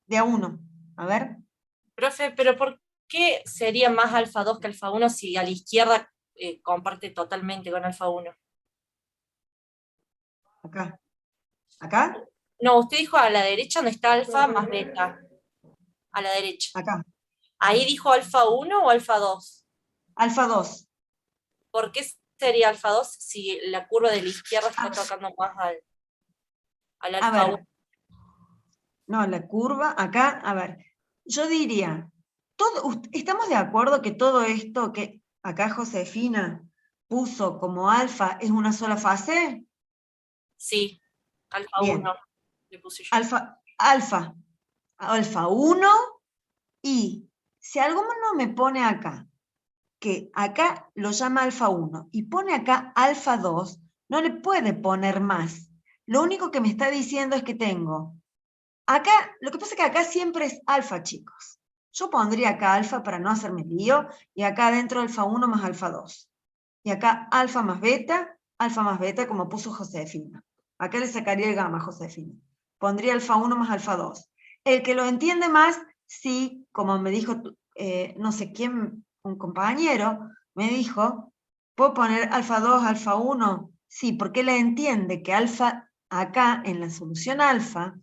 De a uno. A ver. Profe, pero ¿por qué sería más alfa 2 que alfa 1 si a la izquierda comparte totalmente con alfa 1? Acá. ¿Acá? No, usted dijo a la derecha donde está alfa más beta, a la derecha. Acá. ¿Ahí dijo alfa 1 o alfa 2? Alfa 2. ¿Por qué sería alfa 2 si la curva de la izquierda está tocando más al A alfa 1? ver. No, la curva, acá, a ver. Yo diría, ¿estamos de acuerdo que todo esto que acá Josefina puso como alfa es una sola fase? Sí, alfa 1 Bien. le puse yo. Alfa 1 y si alguno me pone acá, que acá lo llama alfa 1 y pone acá alfa 2, no le puede poner más. Lo único que me está diciendo es que tengo, acá, lo que pasa es que acá siempre es alfa, chicos. Yo pondría acá alfa para no hacerme lío, y acá adentro alfa 1 más alfa 2. Y acá alfa más beta, como puso Josefina. Acá le sacaría el gamma a Josefina. Pondría alfa 1 más alfa 2. El que lo entiende más, sí, como me dijo, no sé quién, un compañero, me dijo, ¿puedo poner alfa 2, alfa 1? Sí, porque él entiende que alfa, acá en la solución alfa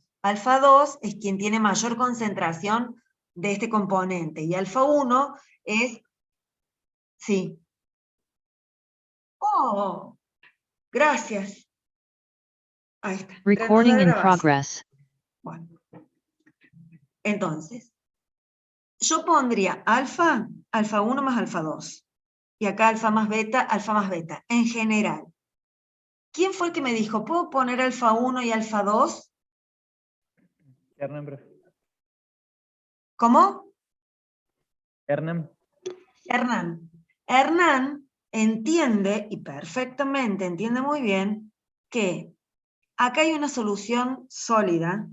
2 es quien tiene mayor concentración de este componente, y alfa 1 es, sí. Oh, gracias. Ahí está. Recording in progress. Bueno, entonces, yo pondría alfa 1 más alfa 2. Y acá alfa más beta, en general. ¿Quién fue el que me dijo, ¿puedo poner alfa 1 y alfa 2? Hernán, profe. ¿Cómo? Hernán. Hernán. Hernán entiende, y perfectamente entiende muy bien, que acá hay una solución sólida.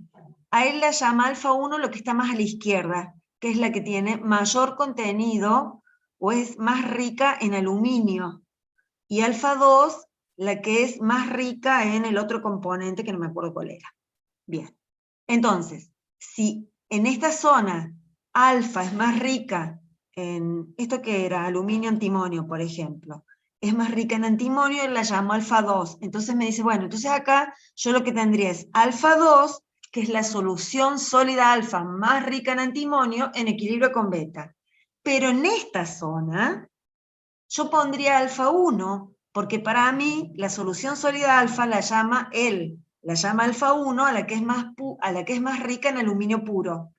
A él la llama alfa 1 lo que está más a la izquierda, que es la que tiene mayor contenido o es más rica en aluminio. Y alfa 2, la que es más rica en el otro componente, que no me acuerdo cuál era. Bien. Entonces, si en esta zona alfa es más rica en, ¿esto que era? Aluminio antimonio, por ejemplo. Es más rica en antimonio y la llamo alfa 2. Entonces me dice, bueno, entonces acá yo lo que tendría es alfa 2, que es la solución sólida alfa más rica en antimonio, en equilibrio con beta. Pero en esta zona, yo pondría alfa 1, porque para mí la solución sólida alfa la llama él, la llama alfa 1 a la que es más rica en aluminio puro.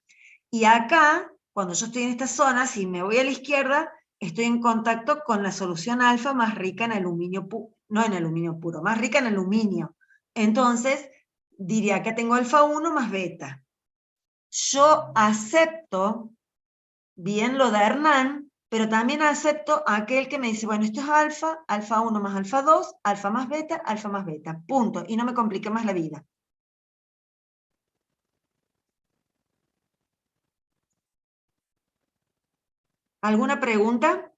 Y acá, cuando yo estoy en esta zona, si me voy a la izquierda, estoy en contacto con la solución alfa más rica en aluminio puro, no en aluminio puro, más rica en aluminio. Entonces, diría, acá tengo alfa 1 más beta. Yo acepto bien lo de Hernán, pero también acepto a aquel que me dice, bueno, esto es alfa 1 más alfa 2, alfa más beta, punto, y no me complique más la vida. ¿Alguna pregunta?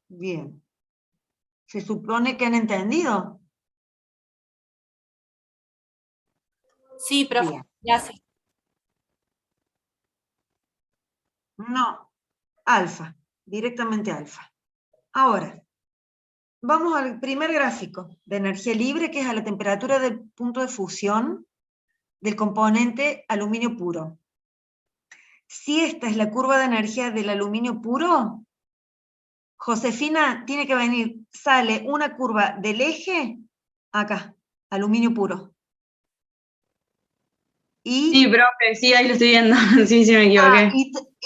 Bien. ¿Se supone que han entendido? Sí, profe, Bien. gracias. No, alfa, directamente alfa. Ahora, vamos al primer gráfico de energía libre, que es a la temperatura del punto de fusión del componente aluminio puro. Si esta es la curva de energía del aluminio puro, Josefina tiene que venir, sale una curva del eje, acá, aluminio puro. Sí, Y, profe, sí, ahí lo estoy viendo. Sí, me equivoqué.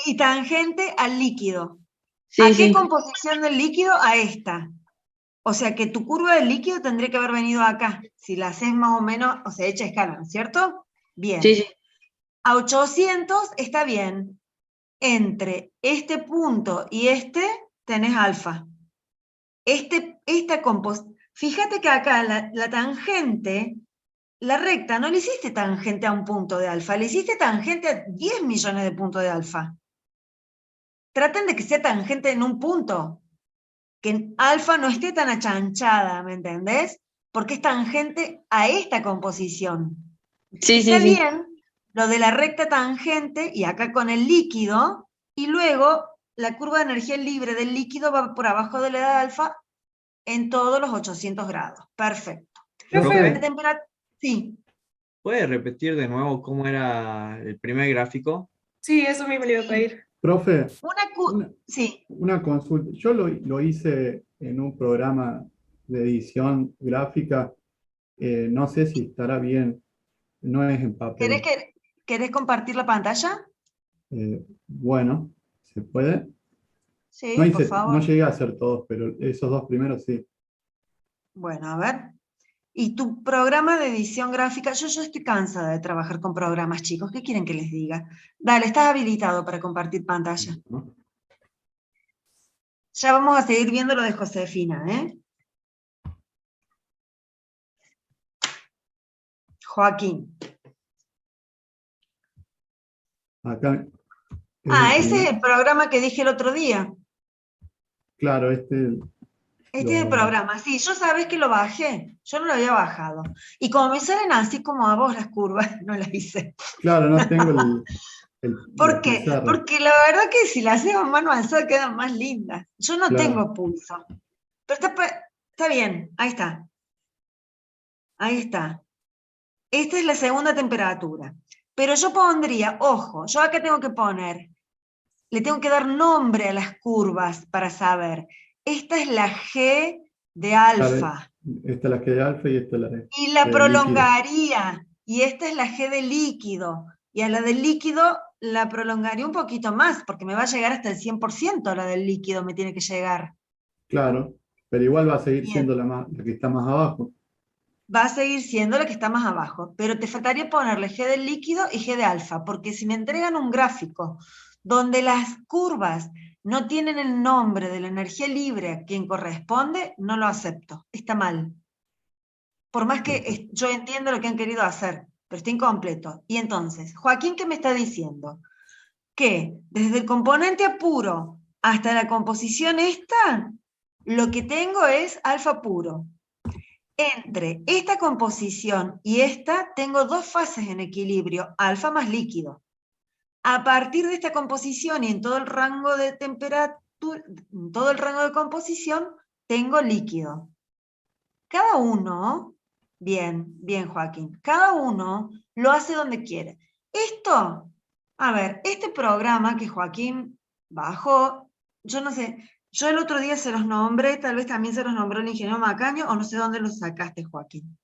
y tangente al líquido. Sí, ¿A qué sí. composición del líquido? A esta. O sea que tu curva del líquido tendría que haber venido acá, si la haces más o menos, o sea, hecha escala, ¿no es cierto? Sí, Bien. sí. A 800 está bien. Entre este punto y este tenés alfa. Fíjate que acá la tangente, la recta, no le hiciste tangente a un punto de alfa, le hiciste tangente a 10 millones de puntos de alfa. Traten de que sea tangente en un punto, que alfa no esté tan achanchada, ¿me entendés? porque es tangente a esta composición. Sí, sí, Está sí. bien lo de la recta tangente, y acá con el líquido, y luego la curva de energía libre del líquido va por abajo de la de alfa en todos los 800 grados. Perfecto. Profe, Sí. ¿puede repetir de nuevo cómo era el primer gráfico? Sí, eso mismo le iba a pedir. Profe, Sí. una consulta. Yo lo hice en un programa de edición gráfica. No sé si estará bien. No es en papel. ¿Querés compartir la pantalla? Bueno, ¿se puede? Sí, No por favor. no llegué a hacer todos, pero esos dos primeros sí. Bueno, a ver. Y tu programa de edición gráfica, yo estoy cansada de trabajar con programas, chicos. ¿Qué quieren que les diga? Dale, estás habilitado para compartir pantalla. ¿No? Ya vamos a seguir viendo lo de Josefina, ¿eh? Joaquín. Acá. Ese es el programa que dije el otro día. Claro, Este es el programa, sí, yo sabés que lo bajé, yo no lo había bajado. Y como me salen así como a vos las curvas, no las hice. Claro, no tengo ¿Por la qué? pizarra. Porque la verdad que si las hacemos mano alzada quedan más lindas. Yo no Claro. tengo pulso. Pero está bien, ahí está. Ahí está. Esta es la segunda temperatura. Pero yo pondría, ojo, yo acá tengo que poner, le tengo que dar nombre a las curvas para saber. Esta es la G de alfa. Esta es la G de alfa y esta es la de Y la de prolongaría. Y esta es la G de líquido. Y a la del líquido la prolongaría un poquito más, porque me va a llegar hasta el 100% la del líquido, me tiene que llegar. Claro, pero igual va a seguir Bien. siendo la que está más abajo. Va a seguir siendo la que está más abajo, pero te faltaría ponerle G del líquido y G de alfa, porque si me entregan un gráfico donde las curvas no tienen el nombre de la energía libre a quien corresponde, no lo acepto, está mal. Por más que yo entiendo lo que han querido hacer, pero está incompleto. Y entonces, Joaquín, ¿qué me está diciendo? Que desde el componente apuro hasta la composición esta, lo que tengo es alfa puro. Entre esta composición y esta, tengo dos fases en equilibrio, alfa más líquido. A partir de esta composición y en todo el rango de temperatura, en todo el rango de composición, tengo líquido. Cada uno, bien Joaquín, cada uno lo hace donde quiere. Esto, a ver, este programa que Joaquín bajó, yo no sé, yo el otro día se los nombré, tal vez también se los nombró el ingeniero Macaño, o no sé dónde los sacaste, Joaquín.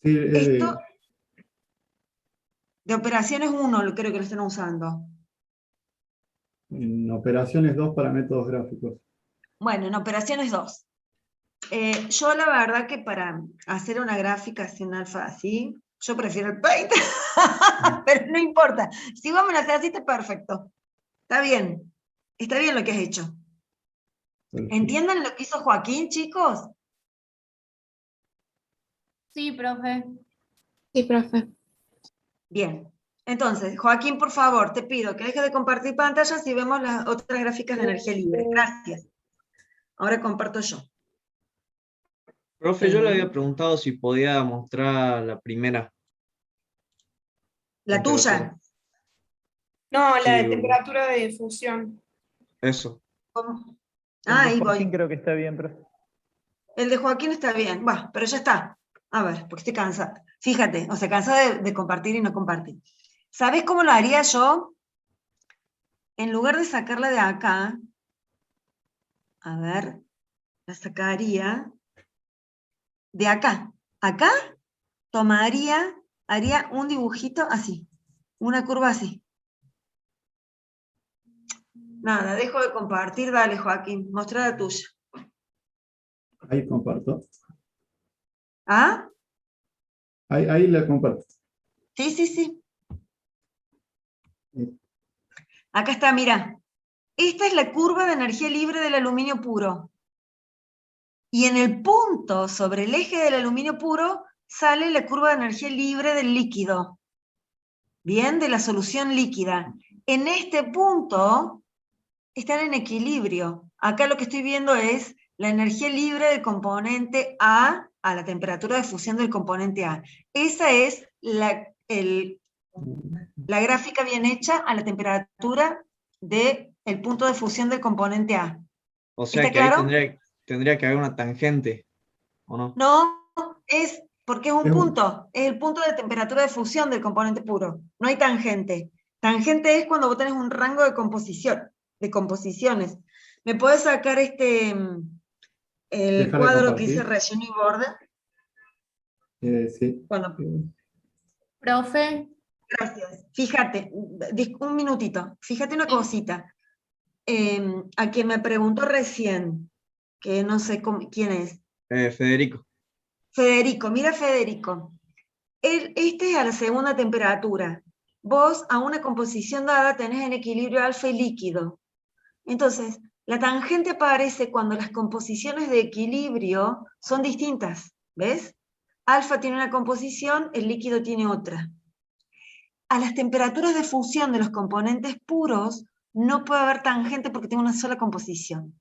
Sí, Esto, de operaciones 1, creo que lo están usando. en operaciones 2 para métodos gráficos. Bueno, en operaciones 2. Yo la verdad que para hacer una gráfica así, un alfa así, yo prefiero el Paint, pero no importa. Si vos me lo haces así, está perfecto. Está bien lo que has hecho. Perfecto. ¿Entienden lo que hizo Joaquín, chicos? Sí, profe. Sí, profe. Bien. Entonces, Joaquín, por favor, te pido que dejes de compartir pantallas y vemos las otras gráficas de energía libre. Gracias. Ahora comparto yo. Profe, yo le había preguntado si podía mostrar la primera. La tuya. No, la de Sí, temperatura de fusión. Eso. ¿Cómo? El de Ahí Joaquín voy. creo que está bien, profe. El de Joaquín está bien, va, pero ya está. A ver, porque estoy cansada. Fíjate, o sea, cansada de compartir y no compartir. ¿Sabés cómo lo haría yo? En lugar de sacarla de acá, a ver, la sacaría de acá. Acá haría un dibujito así, una curva así. Nada, dejo de compartir, dale Joaquín, mostrá la tuya. Ahí comparto. ¿Ah? Ahí la comparto. Sí. Acá está, mira. Esta es la curva de energía libre del aluminio puro. Y en el punto sobre el eje del aluminio puro sale la curva de energía libre del líquido. Bien, de la solución líquida. En este punto están en equilibrio. Acá lo que estoy viendo es la energía libre del componente A a la temperatura de fusión del componente A. Esa es la gráfica bien hecha a la temperatura del punto de fusión del componente A. O sea ¿Está que ahí claro? tendría que haber una tangente, ¿o no? No, es porque es un Es un- punto, es el punto de temperatura de fusión del componente puro. No hay tangente. Tangente es cuando vos tenés un rango de composición, de composiciones. ¿Me podés sacar el Dejar de cuadro que hice compartir. relleno y borde? Sí. Bueno, Profe, gracias. Fíjate, un minutito, fíjate una cosita. A quien me preguntó recién, que no sé quién es, Federico. Federico, mira Federico, este es a la segunda temperatura. Vos a una composición dada tenés en equilibrio alfa y líquido. Entonces, la tangente aparece cuando las composiciones de equilibrio son distintas, ¿ves? Alfa tiene una composición, el líquido tiene otra. A las temperaturas de fusión de los componentes puros no puede haber tangente porque tiene una sola composición.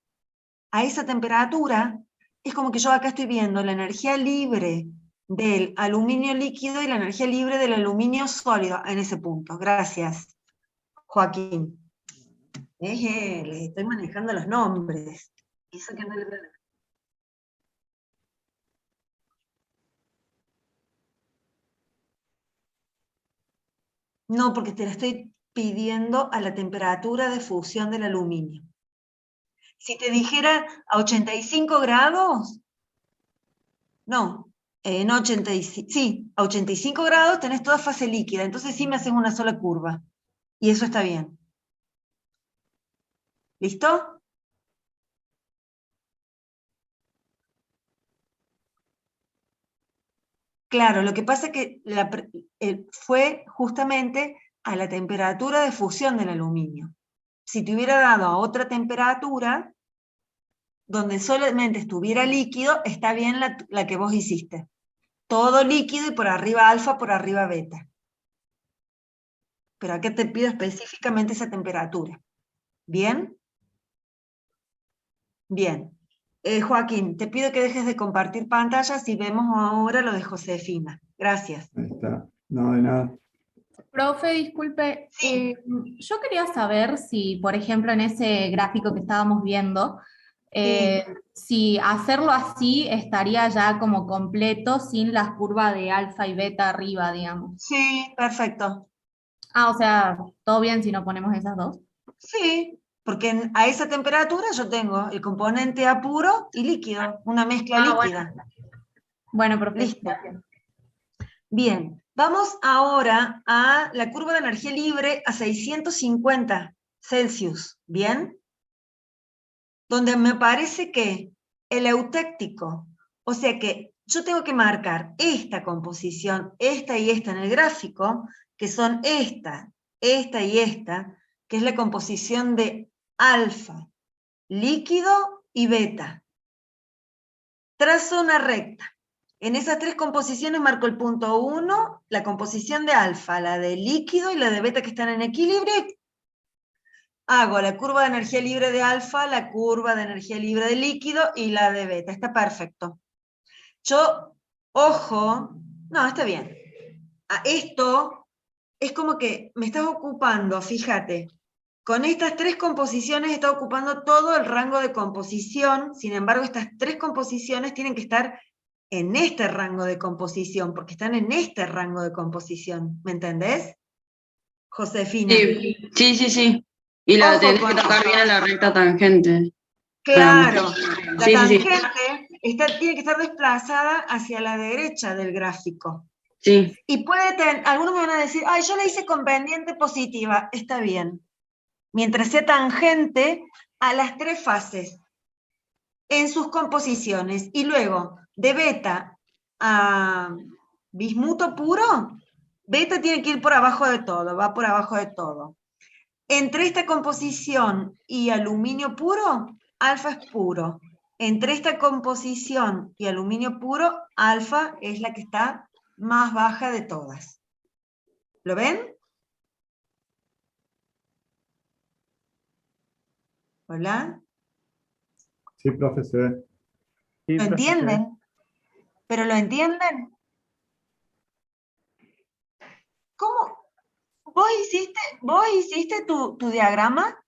A esa temperatura es como que yo acá estoy viendo la energía libre del aluminio líquido y la energía libre del aluminio sólido en ese punto. Gracias, Joaquín. Les estoy manejando los nombres. Eso que no le veo. No, porque te la estoy pidiendo a la temperatura de fusión del aluminio. Si te dijera a 85 grados, no, no 85, sí, a 85 grados tenés toda fase líquida, entonces sí me haces una sola curva. Y eso está bien. ¿Listo? Claro, lo que pasa es que fue justamente a la temperatura de fusión del aluminio. Si te hubiera dado a otra temperatura, donde solamente estuviera líquido, está bien la que vos hiciste. Todo líquido y por arriba alfa, por arriba beta. Pero acá te pido específicamente esa temperatura. ¿Bien? Bien. Joaquín, te pido que dejes de compartir pantallas y vemos ahora lo de Josefina. Gracias. Ahí está. No, de nada. profe, disculpe, Sí. yo quería saber si, por ejemplo, en ese gráfico que estábamos viendo, si hacerlo así estaría ya como completo sin las curvas de alfa y beta arriba, digamos. Sí, perfecto. Ah, o sea, todo bien si no ponemos esas dos. Sí, porque a esa temperatura yo tengo el componente A puro y líquido, una mezcla Ah, líquida. Bueno, profe. Listo. Gracias. Bien, vamos ahora a la curva de energía libre a 650 Celsius, ¿bien? Donde me parece que el eutéctico, o sea que yo tengo que marcar esta composición, esta y esta en el gráfico, que son esta y esta, que es la composición de alfa, líquido y beta. Trazo una recta. En esas tres composiciones marco el punto 1, la composición de alfa, la de líquido y la de beta que están en equilibrio. Hago la curva de energía libre de alfa, la curva de energía libre de líquido y la de beta. Está perfecto. Yo, ojo, no, está bien. Esto es como que me estás ocupando, fíjate, con estas tres composiciones está ocupando todo el rango de composición, sin embargo estas tres composiciones tienen que estar en este rango de composición, porque están en este rango de composición, ¿me entendés? Josefina. Sí. Y la Ojo tenés que con tocar eso. bien a la recta tangente. Claro, la Sí. tangente tiene que estar desplazada hacia la derecha del gráfico. Sí. Y puede tener, algunos me van a decir, ay, yo la hice con pendiente positiva, está bien. Mientras sea tangente a las tres fases en sus composiciones. Y luego, de beta a bismuto puro, beta tiene que ir por abajo de todo, va por abajo de todo. Entre esta composición y aluminio puro, alfa es puro. Entre esta composición y aluminio puro, alfa es la que está más baja de todas. ¿Lo ven? ¿Hola? Sí, profe, se ve. Sí, ¿Lo profe, se ve. entienden? ¿Pero lo entienden? ¿Cómo? ¿Vos hiciste tu diagrama?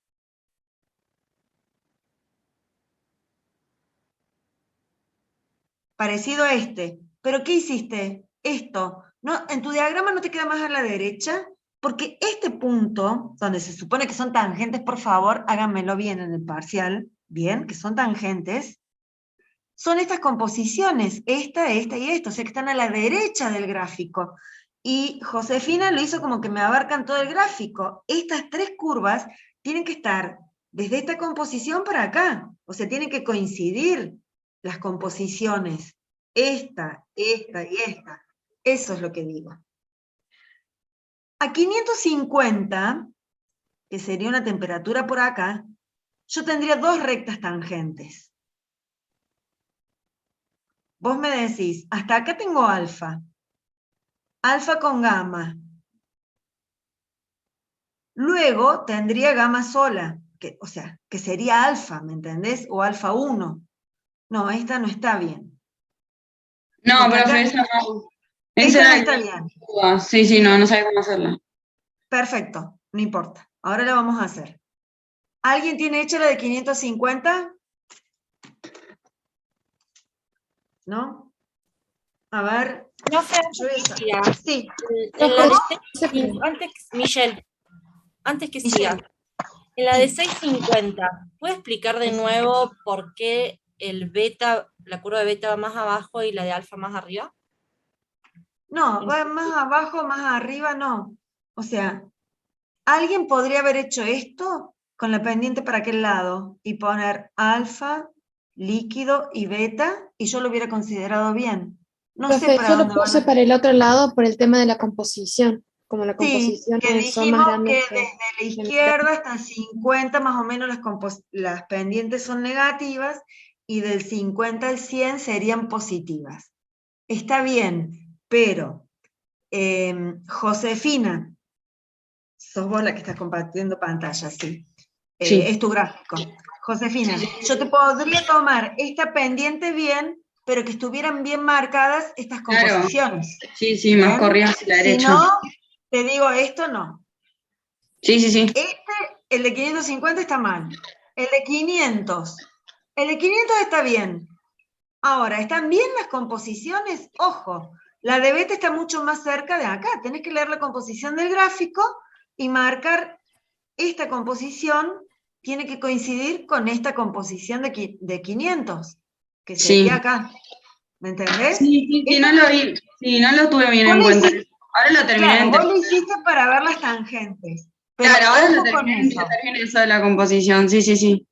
Parecido a este. ¿Pero qué hiciste? Esto. No, en tu diagrama no te queda más a la derecha, porque este punto, donde se supone que son tangentes, por favor, háganmelo bien en el parcial, bien, que son tangentes, son estas composiciones, esta y esta, o sea que están a la derecha del gráfico. Y Josefina lo hizo como que me abarcan todo el gráfico. Estas tres curvas tienen que estar desde esta composición para acá, o sea, tienen que coincidir las composiciones, esta y esta. Eso es lo que digo. A 550, que sería una temperatura por acá, yo tendría dos rectas tangentes. Vos me decís, hasta acá tengo alfa. Alfa con gamma. Luego tendría gamma sola, o sea, que sería alfa, ¿me entendés? O alfa 1. No, esta no está bien. No, Porque profe, acá, esa no. esta Esa no era está la bien. duda. Sí, sí, no sabía cómo hacerla. Perfecto, no importa. Ahora la vamos a hacer. ¿Alguien tiene hecha la de 550? ¿No? A ver, No sé, yo esa. Sí, en la de 650, Michelle, antes que siga, Michelle. en la de Sí. 650, ¿puede explicar de nuevo por qué el beta, la curva de beta va más abajo y la de alfa más arriba? No, va más abajo, más arriba, no. O sea, alguien podría haber hecho esto con la pendiente para aquel lado y poner alfa, líquido y beta, y yo lo hubiera considerado bien. No sé Profe, para yo lo dónde van puse a... para el otro lado por el tema de la composición. Como la Sí, composición que son más dijimos que grandes desde la que la mitad. izquierda hasta 50 más o menos las pendientes son negativas y del 50 al 100 serían positivas. Está bien, pero Josefina, sos vos la que estás compartiendo pantalla, sí. Sí. Es tu gráfico. Josefina, yo te podría tomar esta pendiente bien, pero que estuvieran bien marcadas estas Claro. composiciones. Sí, sí, más ¿Bien? corrida hacia la Si derecha. no, te digo esto no. Sí, sí, sí. El de 550 está mal. El de 500. El de 500 está bien. Ahora, ¿están bien las composiciones? Ojo, la de beta está mucho más cerca de acá. Tenés que leer la composición del gráfico y marcar esta composición tiene que coincidir con esta composición de 500, que sería Sí. acá. ¿Me entendés? Sí, sí, sí, Esto no lo vi. Sí, no lo tuve bien vos en lo cuenta. hiciste, Ahora lo terminé de claro, vos lo entender. hiciste para ver las tangentes. Pero Claro, ahora lo ojo con terminé de eso. entender bien eso de la composición. Sí, sí, sí.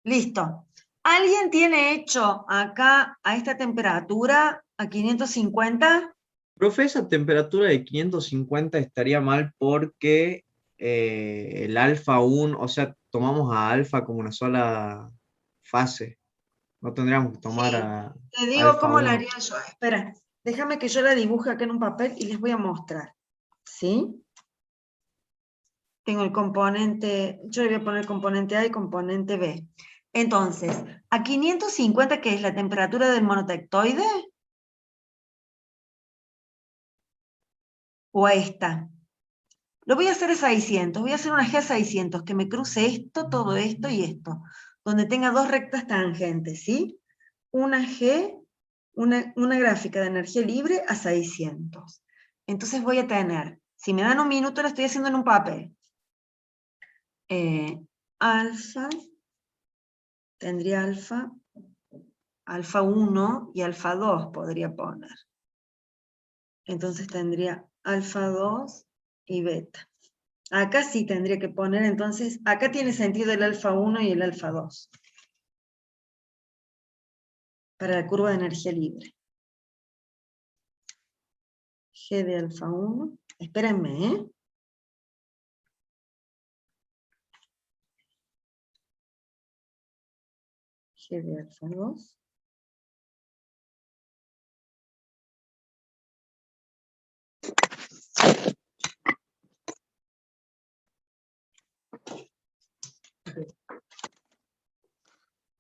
Listo. ¿Alguien tiene hecho acá a esta temperatura, a 550? Profe, esa temperatura de 550 estaría mal porque el alfa 1, o sea, tomamos a alfa como una sola fase. No tendríamos que tomar Sí, a te digo alfa cómo la 1. haría yo. Espera, déjame que yo la dibuje acá en un papel y les voy a mostrar. ¿Sí? Tengo el componente, yo le voy a poner componente A y componente B. Entonces, a 550, que es la temperatura del monotectoide, o a esta. Lo voy a hacer a 600, voy a hacer una G a 600, que me cruce esto, todo esto y esto, donde tenga dos rectas tangentes, ¿sí? Una G, una gráfica de energía libre a 600. Entonces voy a tener, si me dan un minuto, lo estoy haciendo en un papel. Alfa, tendría alfa 1 y alfa 2 podría poner. Entonces tendría alfa 2 y beta. Acá sí tendría que poner, entonces, acá tiene sentido el alfa 1 y el alfa 2. Para la curva de energía libre. G de alfa 1. Espérenme, ¿eh? G de alfa 2.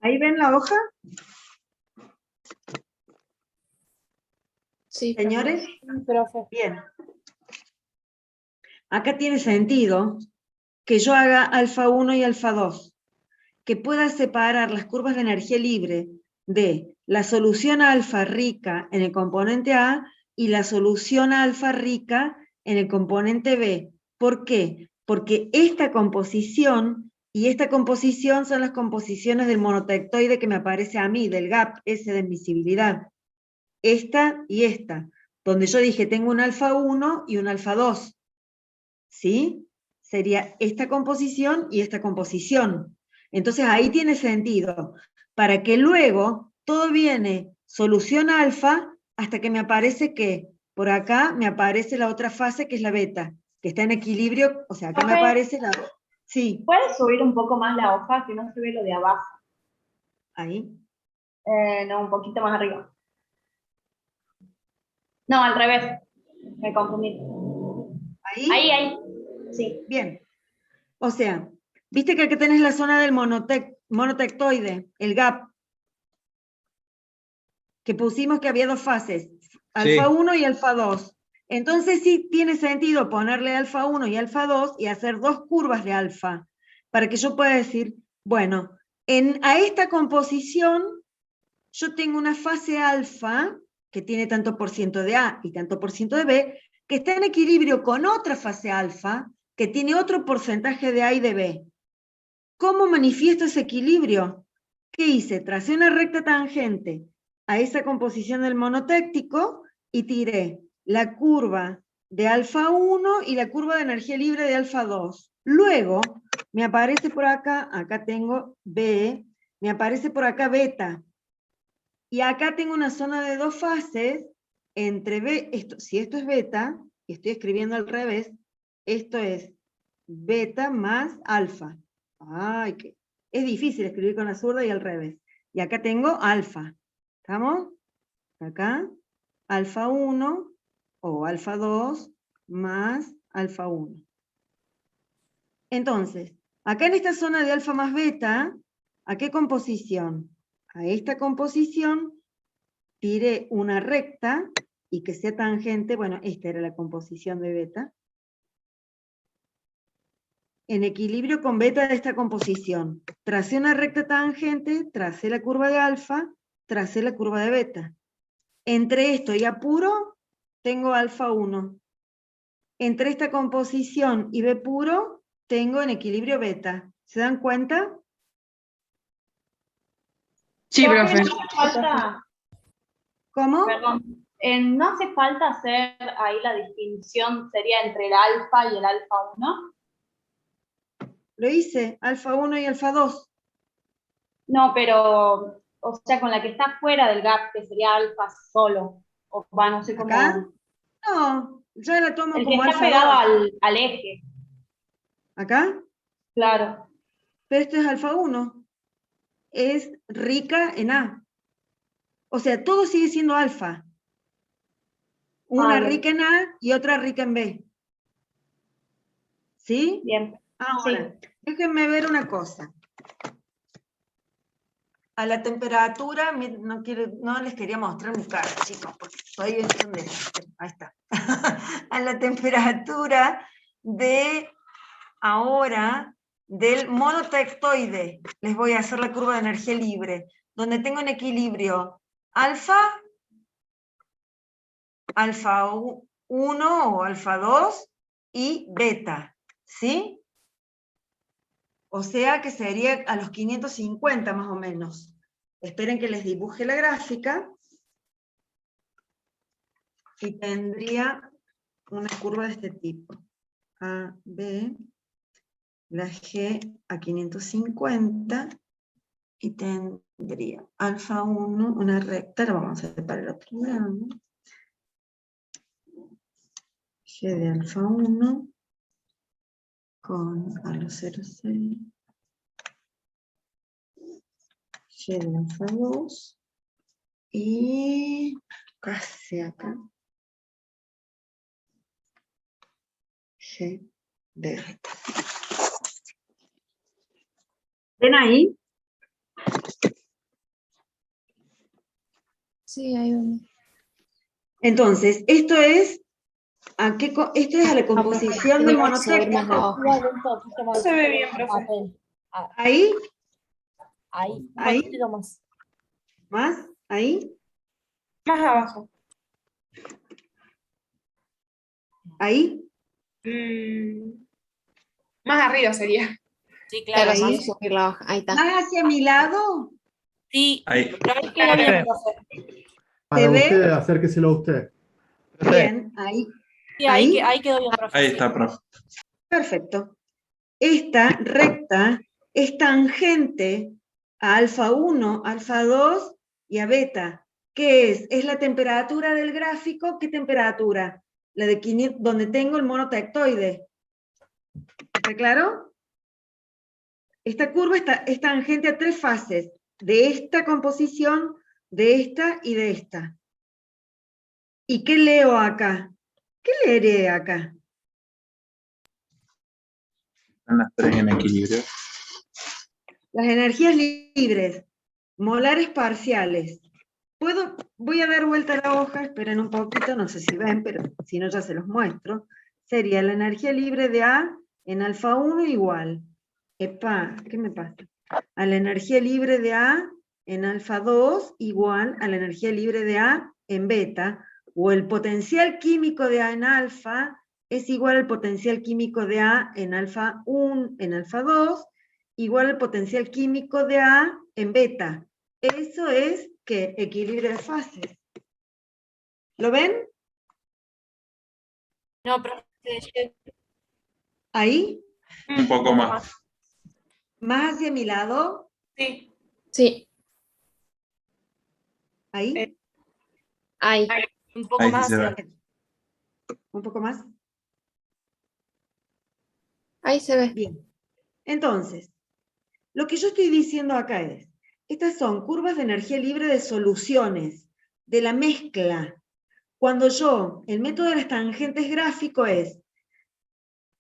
¿Ahí ven la hoja? Sí, Señores, Profe. bien. Acá tiene sentido que yo haga alfa 1 y alfa 2, que pueda separar las curvas de energía libre de la solución alfa rica en el componente A y la solución alfa rica en el componente B. ¿Por qué? Porque esta composición y esta composición son las composiciones del monotectoide que me aparece a mí, del gap ese de admisibilidad. Esta y esta, donde yo dije tengo un alfa 1 y un alfa 2. ¿Sí? Sería esta composición y esta composición. Entonces ahí tiene sentido, para que luego todo viene solución alfa hasta que me aparece que por acá me aparece la otra fase que es la beta, que está en equilibrio, o sea, acá me Profe. aparece la... Sí, ¿Puedes subir un poco más la hoja que no se ve lo de abajo? ahí. No, un poquito más arriba. No, al revés. Me confundí. Ahí. Ahí. Sí. Bien. O sea, viste que aquí tenés la zona del monotectoide, el gap, que pusimos que había dos fases, alfa 1 y alfa 2. Entonces sí tiene sentido ponerle alfa 1 y alfa 2 y hacer dos curvas de alfa, para que yo pueda decir, bueno, a esta composición yo tengo una fase alfa, que tiene tanto por ciento de A y tanto por ciento de B, que está en equilibrio con otra fase alfa, que tiene otro porcentaje de A y de B. ¿Cómo manifiesto ese equilibrio? ¿Qué hice? Tracé una recta tangente a esa composición del monotéctico y tiré la curva de alfa 1 y la curva de energía libre de alfa 2. Luego me aparece por acá tengo B, me aparece por acá beta. Y acá tengo una zona de dos fases entre B, si esto es beta, y estoy escribiendo al revés, esto es beta más alfa. Ay, es difícil escribir con la zurda y al revés. Y acá tengo alfa. ¿Estamos? Acá, alfa 1 o alfa 2 más alfa 1. Entonces, acá en esta zona de alfa más beta, ¿a qué composición? A esta composición tiré una recta y que sea tangente, bueno, esta era la composición de beta, en equilibrio con beta de esta composición. Tracé una recta tangente, tracé la curva de alfa, tracé la curva de beta. Entre esto y A puro, tengo alfa 1. Entre esta composición y B puro, tengo en equilibrio beta. ¿Se dan cuenta? Sí, profe. No hace falta, ¿Cómo? perdón, no hace falta hacer ahí la distinción, sería entre el alfa y el alfa 1. Lo hice, alfa 1 y alfa 2. No, pero, o sea, con la que está fuera del gap, que sería alfa solo, o va, no sé cómo. ¿Acá? No, ya la tomo El que como está alfa pegado 2. al eje, ¿Acá? claro. Pero esto es alfa 1. Es rica en A. O sea, todo sigue siendo alfa. Una Bien. rica en A y otra rica en B. ¿Sí? Bien. Ahora, Sí. déjenme ver una cosa. A la temperatura, no les quería mostrar mi cara, chicos, porque estoy en un desastre. Ahí está. A la temperatura de ahora del monotectoide, les voy a hacer la curva de energía libre, donde tengo en equilibrio alfa 1 o alfa 2 y beta, ¿sí? O sea que sería a los 550 más o menos. Esperen que les dibuje la gráfica. Y tendría una curva de este tipo. A, B, la G a 550. Y tendría alfa 1, una recta, la vamos a hacer para el otro lado. G de alfa 1 con a los 0,6. G de alfa 2 y casi acá. G de beta. ¿Ven ahí? Sí, ahí vamos. Entonces, esto es esto es a la composición del Vamos a ver más monotexto. abajo. Igual, un poquito más. se ve bien, profe. Papel. Ah, Ahí, ahí, un Ahí. poquito más. más, ahí, Más abajo. ahí, Más arriba sería. Sí, claro. Claro, ahí. sí, subir la hoja. Ahí está. más hacia mi lado. Sí, Ahí. pero ahí quedó bien, profe. Para ve? usted, acérqueselo a usted. Bien, ahí. Sí, ahí, Ahí. ahí quedó bien, profe. Ahí sí. está, profe. Perfecto. Esta recta es tangente a alfa 1, alfa 2 y a beta. ¿Qué es? Es la temperatura del gráfico. ¿Qué temperatura? La de 500, donde tengo el monotectoide. ¿Está claro? Esta curva es tangente a 3 fases. De esta composición, de esta y de esta. ¿Y qué leo acá? ¿Qué leeré acá? Están las tres en equilibrio. Las energías libres, molares parciales. Voy a dar vuelta a la hoja, esperen un poquito, no sé si ven, pero si no ya se los muestro. Sería la energía libre de A en alfa 1 igual. Epa, ¿qué me pasa? A la energía libre de A en alfa 2 igual a la energía libre de A en beta, o el potencial químico de A en alfa es igual al potencial químico de A en alfa 1, en alfa 2, igual al potencial químico de A en beta. Eso es que equilibrio de fases. ¿Lo ven? No, profe. Ahí, Un poco más. más hacia mi lado, Sí. Sí, ahí, ahí. Un poco Ahí sí más se hacia ve. un poco más. Ahí se ve. Bien. Entonces, lo que yo estoy diciendo acá es, estas son curvas de energía libre de soluciones, de la mezcla. Cuando el método de las tangentes gráfico es,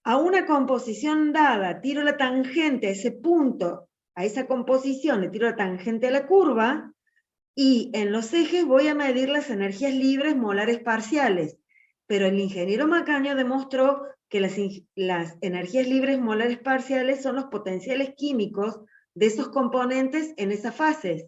a una composición dada, tiro la tangente a ese punto, a esa composición, le tiro la tangente a la curva, y en los ejes voy a medir las energías libres molares parciales. Pero el ingeniero Macaño demostró que las energías libres molares parciales son los potenciales químicos de esos componentes en esas fases.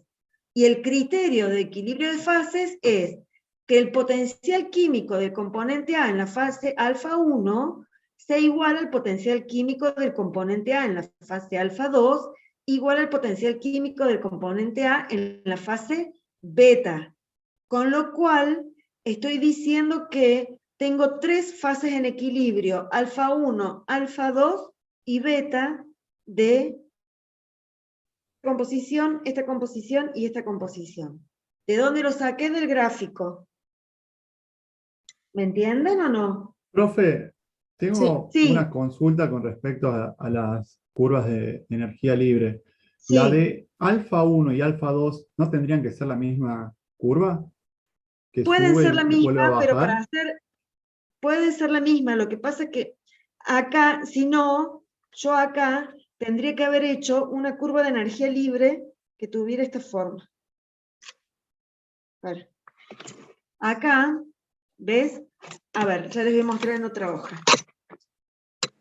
Y el criterio de equilibrio de fases es que el potencial químico del componente A en la fase alfa 1 sea igual al potencial químico del componente A en la fase alfa 2, igual al potencial químico del componente A en la fase beta. Con lo cual, estoy diciendo que tengo 3 fases en equilibrio, alfa 1, alfa 2 y beta de composición, esta composición y esta composición. ¿De dónde lo saqué? Del gráfico. ¿Me entienden o no? Profe, tengo Sí. una consulta con respecto a las curvas de energía libre. Sí. La de alfa 1 y alfa 2, ¿no tendrían que ser la misma curva? Que Pueden sube ser la y vuelve a misma, pero bajar. puede ser la misma. Lo que pasa es que acá, si no, yo acá tendría que haber hecho una curva de energía libre que tuviera esta forma. A ver. Acá, ¿ves? A ver, ya les voy a mostrar en otra hoja.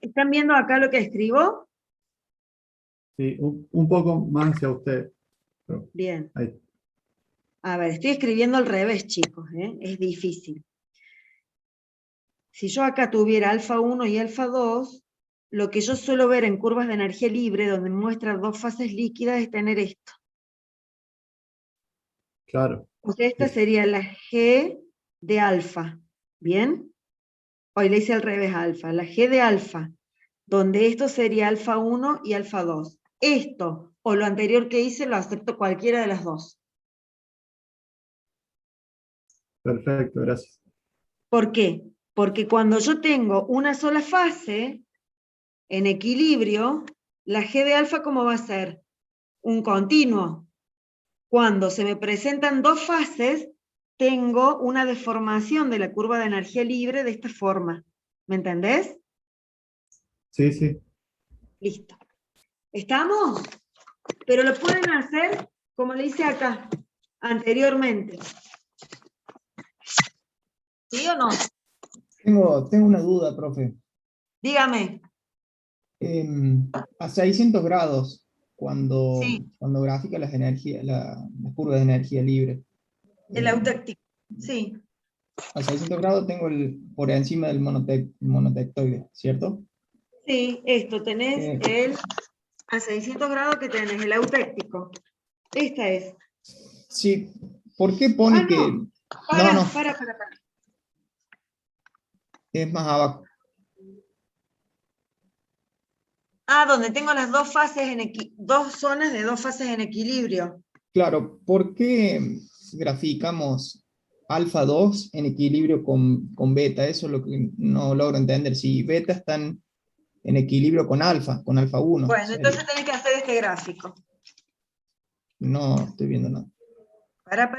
¿Están viendo acá lo que escribo? Sí, un poco más hacia usted. Pero Bien. ahí. A ver, estoy escribiendo al revés, chicos, ¿eh? Es difícil. Si yo acá tuviera alfa 1 y alfa 2, lo que yo suelo ver en curvas de energía libre, donde muestra 2 fases líquidas, es tener esto. Claro. O sea, esta sería la G de alfa. ¿Bien? Hoy le hice al revés alfa. La G de alfa, donde esto sería alfa 1 y alfa 2. Esto o lo anterior que hice lo acepto cualquiera de las dos. Perfecto, gracias. ¿Por qué? Porque cuando yo tengo una sola fase en equilibrio, la G de alfa, ¿cómo va a ser? Un continuo. Cuando se me presentan 2 fases, tengo una deformación de la curva de energía libre de esta forma. ¿Me entendés? Sí, sí. Listo. ¿Estamos? Pero lo pueden hacer como le hice acá, anteriormente. ¿Sí o no? Tengo una duda, profe. Dígame. A 600 grados, cuando Sí, grafica las energías, las curvas de energía libre. el autéctico. Sí, A 600 grados tengo por encima del monotectoide, ¿cierto? sí, esto tenés a 600 grados que tenés, el autéctico. Esta es. Sí, ¿por qué pone que... No. Para. Es más abajo. Donde tengo las dos fases dos zonas de dos fases en equilibrio. Claro, ¿por qué graficamos alfa 2 en equilibrio con beta? Eso es lo que no logro entender. Si beta están en equilibrio con alfa 1. Bueno, entonces tenés que hacer este gráfico. No estoy viendo nada. Para.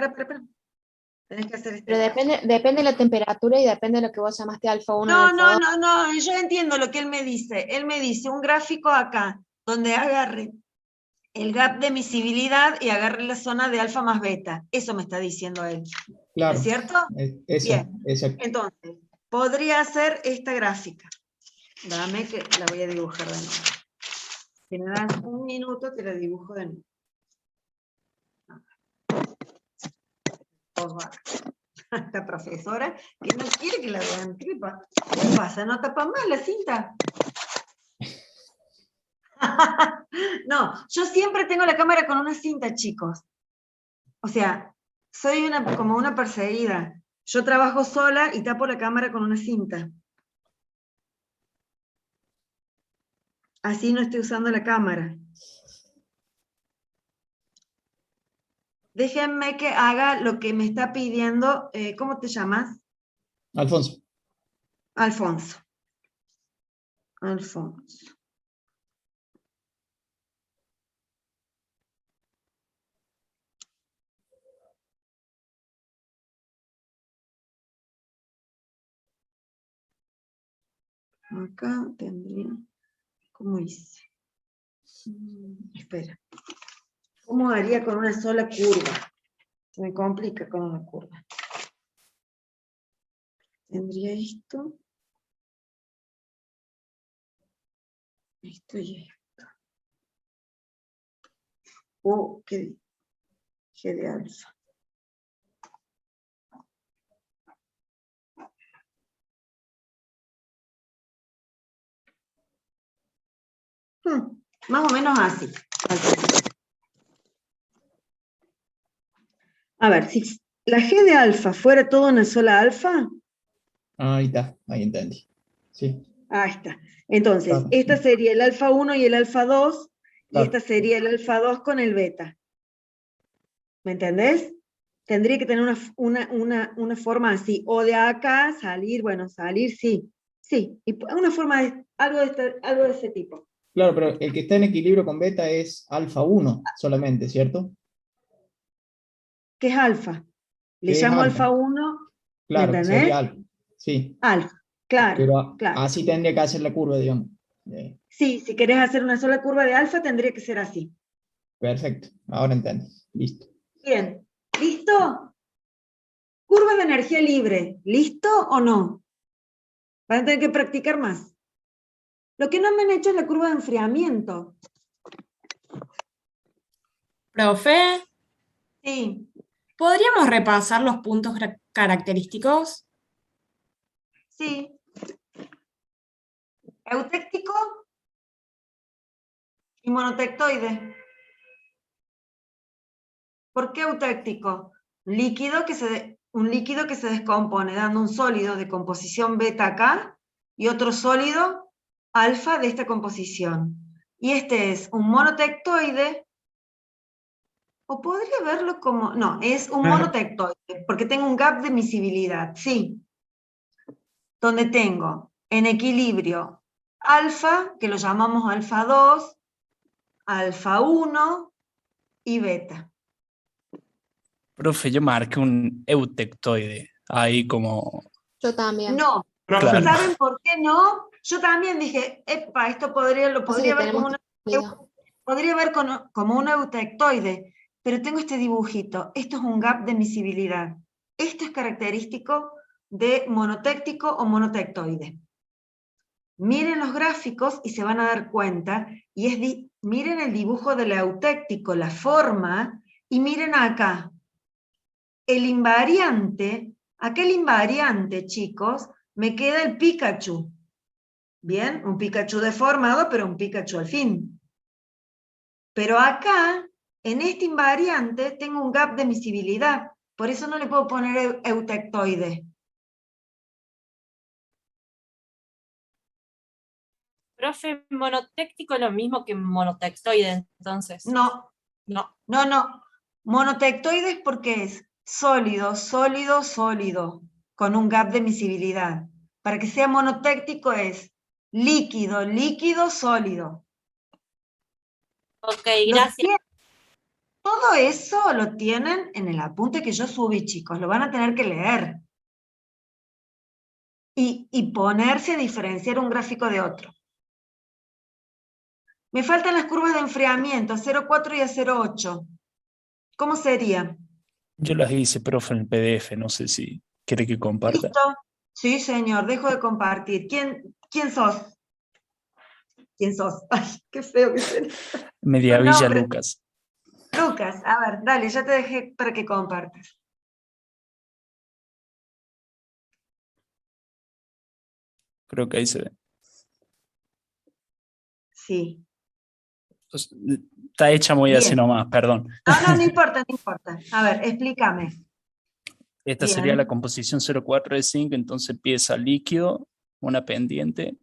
Tenés que hacer este Pero gráfico. depende de la temperatura y depende de lo que vos llamaste alfa 1 y alfa 2. No, yo entiendo lo que él me dice. Él me dice un gráfico acá, donde agarre el gap de emisibilidad y agarre la zona de alfa más beta. Eso me está diciendo él. Claro. ¿Es cierto? Bien. Exacto. Entonces, podría hacer esta gráfica. Dame que la voy a dibujar de nuevo. Si me das un minuto, te la dibujo de nuevo. Esta profesora que no quiere que la vean. ¿Qué pasa? ¿No tapa más la cinta? No, yo siempre tengo la cámara con una cinta, chicos. O sea, soy como una perseguida. Yo trabajo sola y tapo la cámara con una cinta. Así no estoy usando la cámara. Déjenme que haga lo que me está pidiendo. ¿Cómo te llamas? Alfonso. Alfonso. Acá tendría... ¿Cómo hice? Espera. ¿Cómo haría con una sola curva? Se me complica con una curva. Tendría esto. Esto y esto. ¿Qué? G de alfa. Más o menos así. A ver, si la G de alfa fuera todo una sola alfa. Ahí está, ahí entendí. Sí. Ahí está. Entonces, esta sería el alfa 1 y el alfa 2, y esta sería el alfa 2 con el beta. ¿Me entendés? Tendría que tener una forma así, o de acá salir, bueno, salir sí, y una forma de algo de ese tipo. Claro, pero el que está en equilibrio con beta es alfa 1 solamente, ¿cierto? ¿Qué es alfa? Le llamo alfa 1, claro, ¿me entendés? sería alfa, sí. Alfa, claro, pero claro. Así tendría que hacer la curva, digamos. Sí, si querés hacer una sola curva de alfa, tendría que ser así. Perfecto, ahora entiendo. Listo. Bien, ¿listo? Curva de energía libre, ¿listo o no? Van a tener que practicar más. Lo que no me han hecho es la curva de enfriamiento. Profe, Sí. ¿podríamos repasar los puntos característicos? Sí. Eutéctico y monotectoide. ¿Por qué eutéctico? Un líquido que se descompone dando un sólido de composición beta acá y otro sólido alfa de esta composición. Y este es un monotectoide, o podría verlo como... No, es un monotectoide, porque tengo un gap de emisibilidad, sí. Donde tengo en equilibrio alfa, que lo llamamos alfa 2, alfa 1 y beta. Profe, yo marqué un eutectoide, ahí como... Yo también. No, Claro. ¿saben por qué no? Yo también dije, epa, esto lo podría ver como un eutectoide, pero tengo este dibujito, esto es un gap de emisibilidad. Esto es característico de monotéctico o monotectoide. Miren los gráficos y se van a dar cuenta, y miren el dibujo del eutéctico, la forma, y miren acá. El invariante, aquel invariante, chicos, me queda el Pikachu. Bien, un Pikachu deformado, pero un Pikachu al fin. Pero acá, en este invariante, tengo un gap de miscibilidad. Por eso no le puedo poner eutectoide. Profe, monotéctico es lo mismo que monotextoide, entonces. No. No. No, no. Monotectoide es porque es sólido, sólido, sólido, con un gap de miscibilidad. Para que sea monotéctico es líquido, líquido, sólido. Ok, gracias. Todo eso lo tienen en el apunte que yo subí, chicos. Lo van a tener que leer. Y ponerse a diferenciar un gráfico de otro. Me faltan las curvas de enfriamiento, a 0,4 y a 0,8. ¿Cómo sería? Yo las hice, profe, en el PDF, no sé si quiere que comparta. ¿Listo? Sí, señor, dejo de compartir. ¿Quién sos? ¿Quién sos? Ay, qué feo que sería. Mediavilla Lucas. Lucas, a ver, dale, ya te dejé para que compartas. Creo que ahí se ve. Sí. Está hecha muy así Bien. nomás, perdón. No importa, no importa. A ver, explícame. Esta Bien. sería la composición 0,4 de zinc, entonces empieza líquido, una pendiente,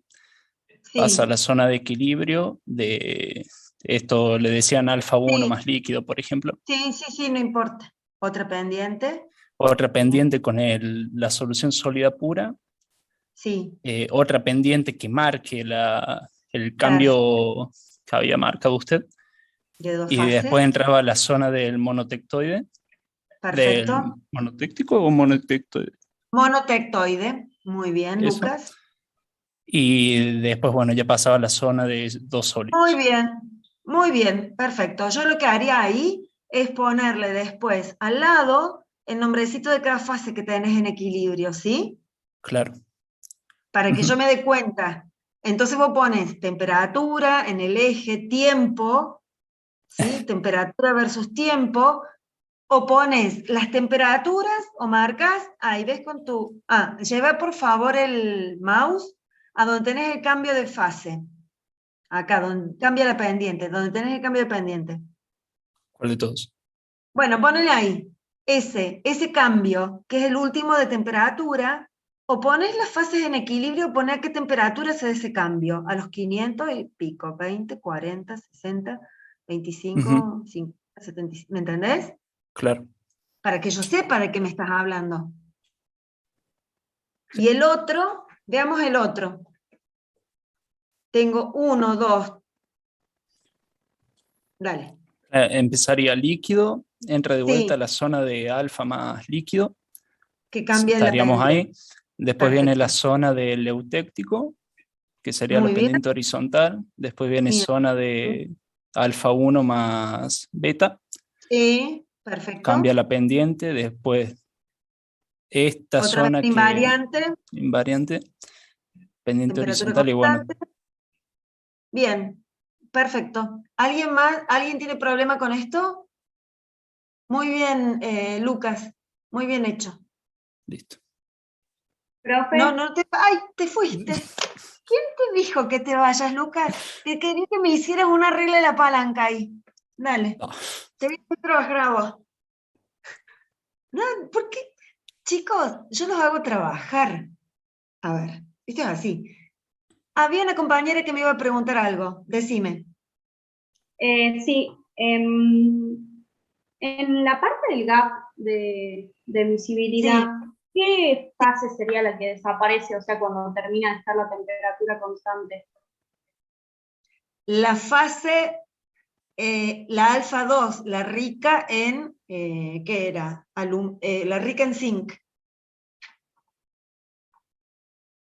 Sí. pasa a la zona de equilibrio, de esto le decían alfa 1 Sí. más líquido, por ejemplo. Sí, no importa. Otra pendiente. Otra pendiente con la solución sólida pura. Sí. Otra pendiente que marque el cambio que había marcado usted. De dos Y fases. después entraba a la zona del monotectoide. Perfecto. ¿Del monotéctico o monotectoide? Monotectoide. Muy bien, Eso. Lucas. Y después, bueno, ya pasaba a la zona de dos sólidos. Muy bien, perfecto. Yo lo que haría ahí es ponerle después al lado el nombrecito de cada fase que tenés en equilibrio, ¿sí? Claro. Para que yo me dé cuenta. Entonces vos pones temperatura en el eje, tiempo, ¿sí? Temperatura versus tiempo, o pones las temperaturas o marcas, ahí ves con tu... lleva por favor el mouse a donde tenés el cambio de fase. Acá, donde cambia la pendiente, donde tenés el cambio de pendiente. ¿Cuál de todos? Bueno, ponele ahí, ese cambio, que es el último de temperatura, o pones las fases en equilibrio, poné a qué temperatura se da ese cambio, a los 500 y pico, 20, 40, 60, 25, 50, 75, ¿me entendés? Claro. Para que yo sepa de qué me estás hablando. Y el otro, veamos el otro. Tengo 1, 2. Dale. Empezaría líquido, entra de vuelta a la zona de alfa más líquido. Que cambia la Estaríamos pendiente. ahí. Después viene la zona del eutéctico, que sería la pendiente horizontal. Después viene zona de alfa 1 más beta. Sí, perfecto. Cambia la pendiente. Después esta otra zona vez invariante. Invariante. Pendiente Temperatura horizontal y bueno. Bien, perfecto. ¿Alguien más? ¿Alguien tiene problema con esto? Muy bien, Lucas. Muy bien hecho. Listo. Profe. No ¡ay, te fuiste! ¿Quién te dijo que te vayas, Lucas? Que quería que me hicieras una regla de la palanca ahí. Dale. No. Te voy a trabajar a vos. No, ¿por qué? Chicos, yo los hago trabajar. A ver, esto es así. Había una compañera que me iba a preguntar algo. Decime. Sí. En la parte del gap de emisibilidad, ¿qué fase sería la que desaparece? O sea, cuando termina de estar la temperatura constante. La fase, la alfa 2, la rica en, ¿qué era? La rica en zinc.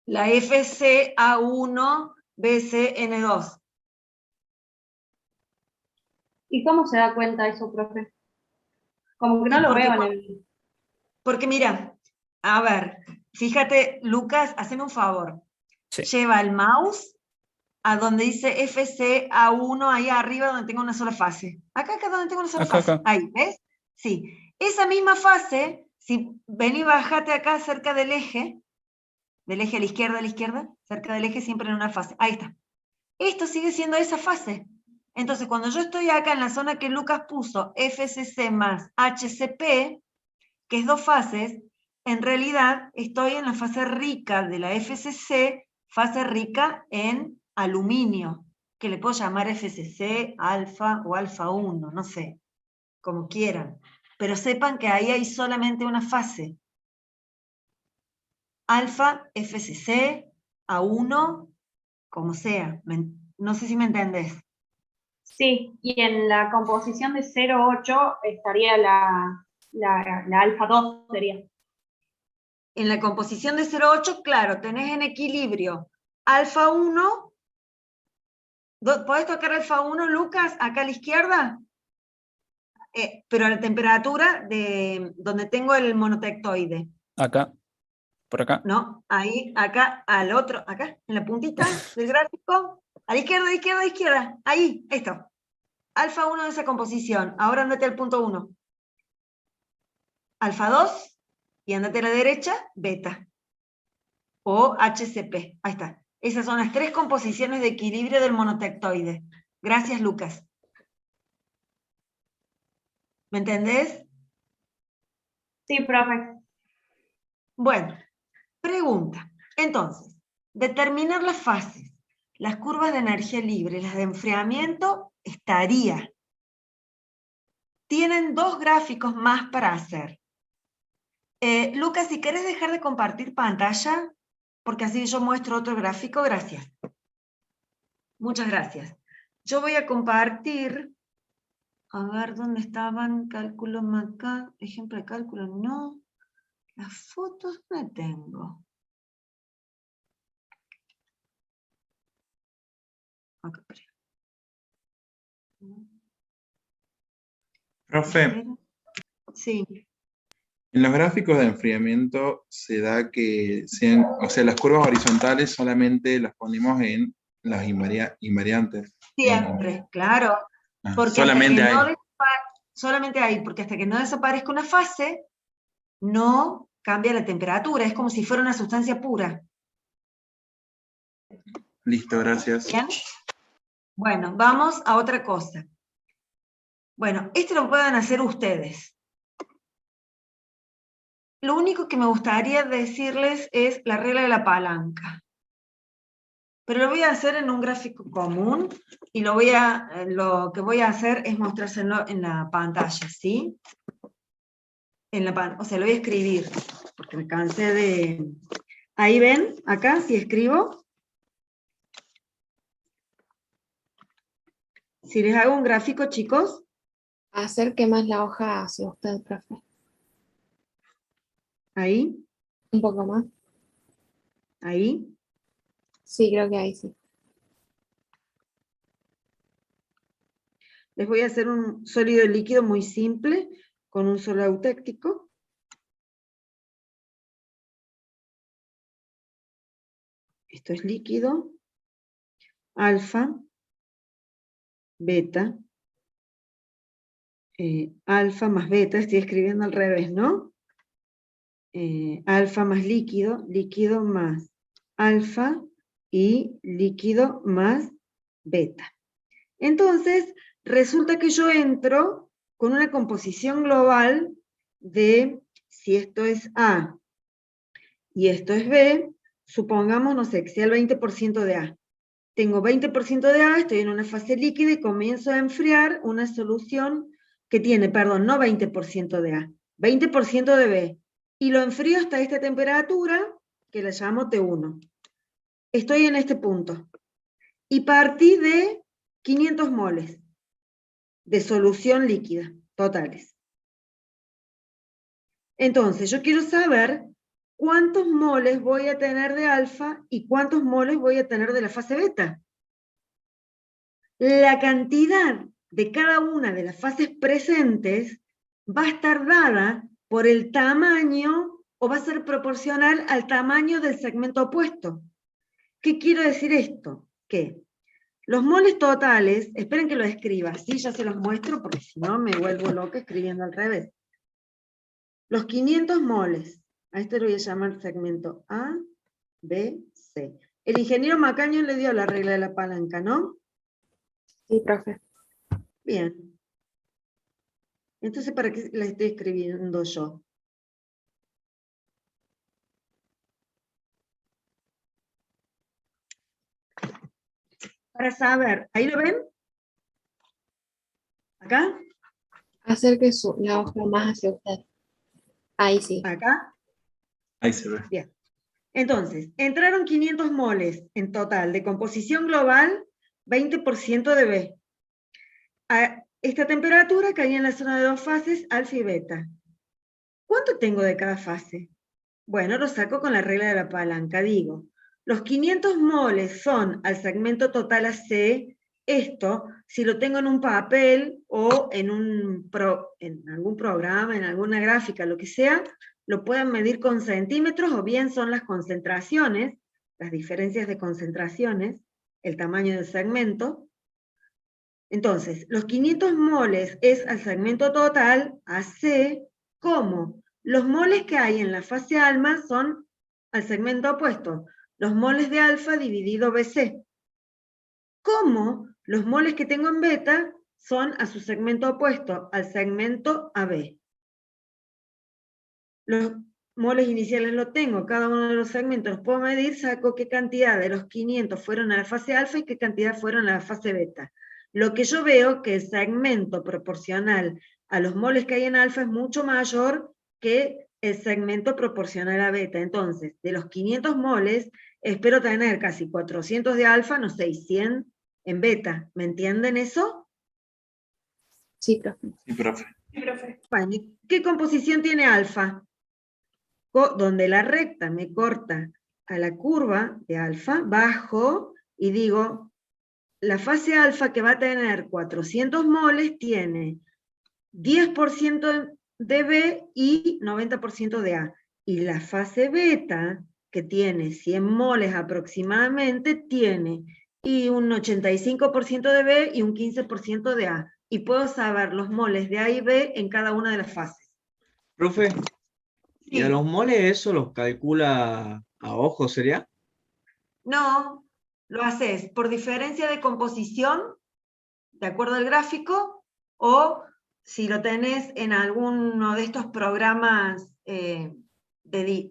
La FCA1 BCN2. ¿Y cómo se da cuenta eso, profe? Como que no lo veo en el... Porque mira, a ver, fíjate, Lucas, haceme un favor. Sí. Lleva el mouse a donde dice FCA1, ahí arriba donde tengo una sola fase. Acá donde tengo una sola fase. Acá. Ahí, ¿ves? Sí. Esa misma fase, si ven y bajate acá cerca del eje a la izquierda, cerca del eje siempre en una fase. Ahí está. Esto sigue siendo esa fase. Entonces, cuando yo estoy acá en la zona que Lucas puso, FCC más HCP, que es 2 fases, en realidad estoy en la fase rica de la FCC, fase rica en aluminio, que le puedo llamar FCC, alfa o alfa 1, no sé, como quieran. Pero sepan que ahí hay solamente una fase. Alfa, FCC, A1, como sea. No sé si me entendés. Sí, y en la composición de 0,8 estaría la alfa 2, sería. En la composición de 0,8, claro, tenés en equilibrio alfa 1. ¿Podés tocar alfa 1, Lucas, acá a la izquierda? Pero a la temperatura de donde tengo el monotectoide. Acá. Por acá. No, ahí, acá, al otro, acá, en la puntita del gráfico. A la izquierda. Ahí, esto. Alfa 1 de esa composición. Ahora andate al punto 1. Alfa 2, y andate a la derecha, beta. O HCP. Ahí está. Esas son las 3 composiciones de equilibrio del monotectoide. Gracias, Lucas. ¿Me entendés? Sí, profe. Bueno, pregunta. Entonces, determinar las fases, las curvas de energía libre, las de enfriamiento, estaría. Tienen 2 gráficos más para hacer. Lucas, si querés dejar de compartir pantalla, porque así yo muestro otro gráfico, gracias. Muchas gracias. Yo voy a compartir, a ver dónde estaban, cálculo acá, ejemplo de cálculo, no. Las fotos no tengo. Acá, Profe, sí. en los gráficos de enfriamiento se da que sean, o sea, las curvas horizontales solamente las ponemos en las invariantes. Siempre, claro. Porque solamente hasta que ahí. solamente ahí, porque hasta que no desaparezca una fase, no cambia la temperatura, es como si fuera una sustancia pura. Listo, gracias. ¿Bien? Bueno, vamos a otra cosa. Bueno, esto lo pueden hacer ustedes. Lo único que me gustaría decirles es la regla de la palanca. Pero lo voy a hacer en un gráfico común y lo que voy a hacer es mostrárselo en la pantalla, ¿sí? O sea, lo voy a escribir, porque me cansé de... Ahí ven, acá, si escribo. Si les hago un gráfico, chicos. Acerque más la hoja hacia usted, profe. Ahí. Un poco más. Ahí. Sí, creo que ahí sí. Les voy a hacer un sólido líquido muy simple, con un solo eutéctico. Esto es líquido. Alfa. Beta. Alfa más beta, estoy escribiendo al revés, ¿no? Alfa más líquido, líquido más alfa y líquido más beta. Entonces, resulta que yo entro con una composición global de, si esto es A y esto es B, supongamos, no sé, que sea el 20% de A. Tengo 20% de A, estoy en una fase líquida y comienzo a enfriar una solución que tiene, perdón, no 20% de A, 20% de B. Y lo enfrío hasta esta temperatura, que la llamo T1. Estoy en este punto. Y partí de 500 moles de solución líquida, totales. Entonces, yo quiero saber cuántos moles voy a tener de alfa y cuántos moles voy a tener de la fase beta. La cantidad de cada una de las fases presentes va a estar dada por el tamaño o va a ser proporcional al tamaño del segmento opuesto. ¿Qué quiero decir esto? Que los moles totales, esperen que lo escriba, ¿sí? Ya se los muestro porque si no me vuelvo loca escribiendo al revés. Los 500 moles, a este lo voy a llamar segmento A, B, C. El ingeniero Macaño le dio la regla de la palanca, ¿no? Sí, profe. Bien. Entonces, ¿para qué la estoy escribiendo yo? Para saber, ¿ahí lo ven? ¿Acá? Acerque la hoja más hacia usted. Ahí sí. ¿Acá? Ahí se ve. Bien. Entonces, entraron 500 moles en total de composición global, 20% de B. A esta temperatura caía en la zona de dos fases, alfa y beta. ¿Cuánto tengo de cada fase? Bueno, lo saco con la regla de la palanca. Digo, los 500 moles son al segmento total AC. Esto, si lo tengo en un papel o en algún programa, en alguna gráfica, lo que sea, lo pueden medir con centímetros o bien son las concentraciones, las diferencias de concentraciones, el tamaño del segmento. Entonces, los 500 moles es al segmento total, AC, como los moles que hay en la fase alfa son al segmento opuesto, los moles de alfa dividido BC. Como los moles que tengo en beta son a su segmento opuesto, al segmento AB. Los moles iniciales los tengo, cada uno de los segmentos los puedo medir, saco qué cantidad de los 500 fueron a la fase alfa y qué cantidad fueron a la fase beta. Lo que yo veo que el segmento proporcional a los moles que hay en alfa es mucho mayor que el segmento proporcional a beta. Entonces, de los 500 moles, espero tener casi 400 de alfa, no sé, 100 en beta. ¿Me entienden eso? Sí, profe. Sí, profe. Bueno, ¿qué composición tiene alfa? Donde la recta me corta a la curva de alfa, bajo y digo, la fase alfa que va a tener 400 moles tiene 10% de B y 90% de A. Y la fase beta, que tiene 100 moles aproximadamente, tiene y un 85% de B y un 15% de A. Y puedo saber los moles de A y B en cada una de las fases. Profe, ¿y a los moles eso los calcula a ojo, sería? No, lo haces por diferencia de composición, de acuerdo al gráfico, o si lo tenés en alguno de estos programas de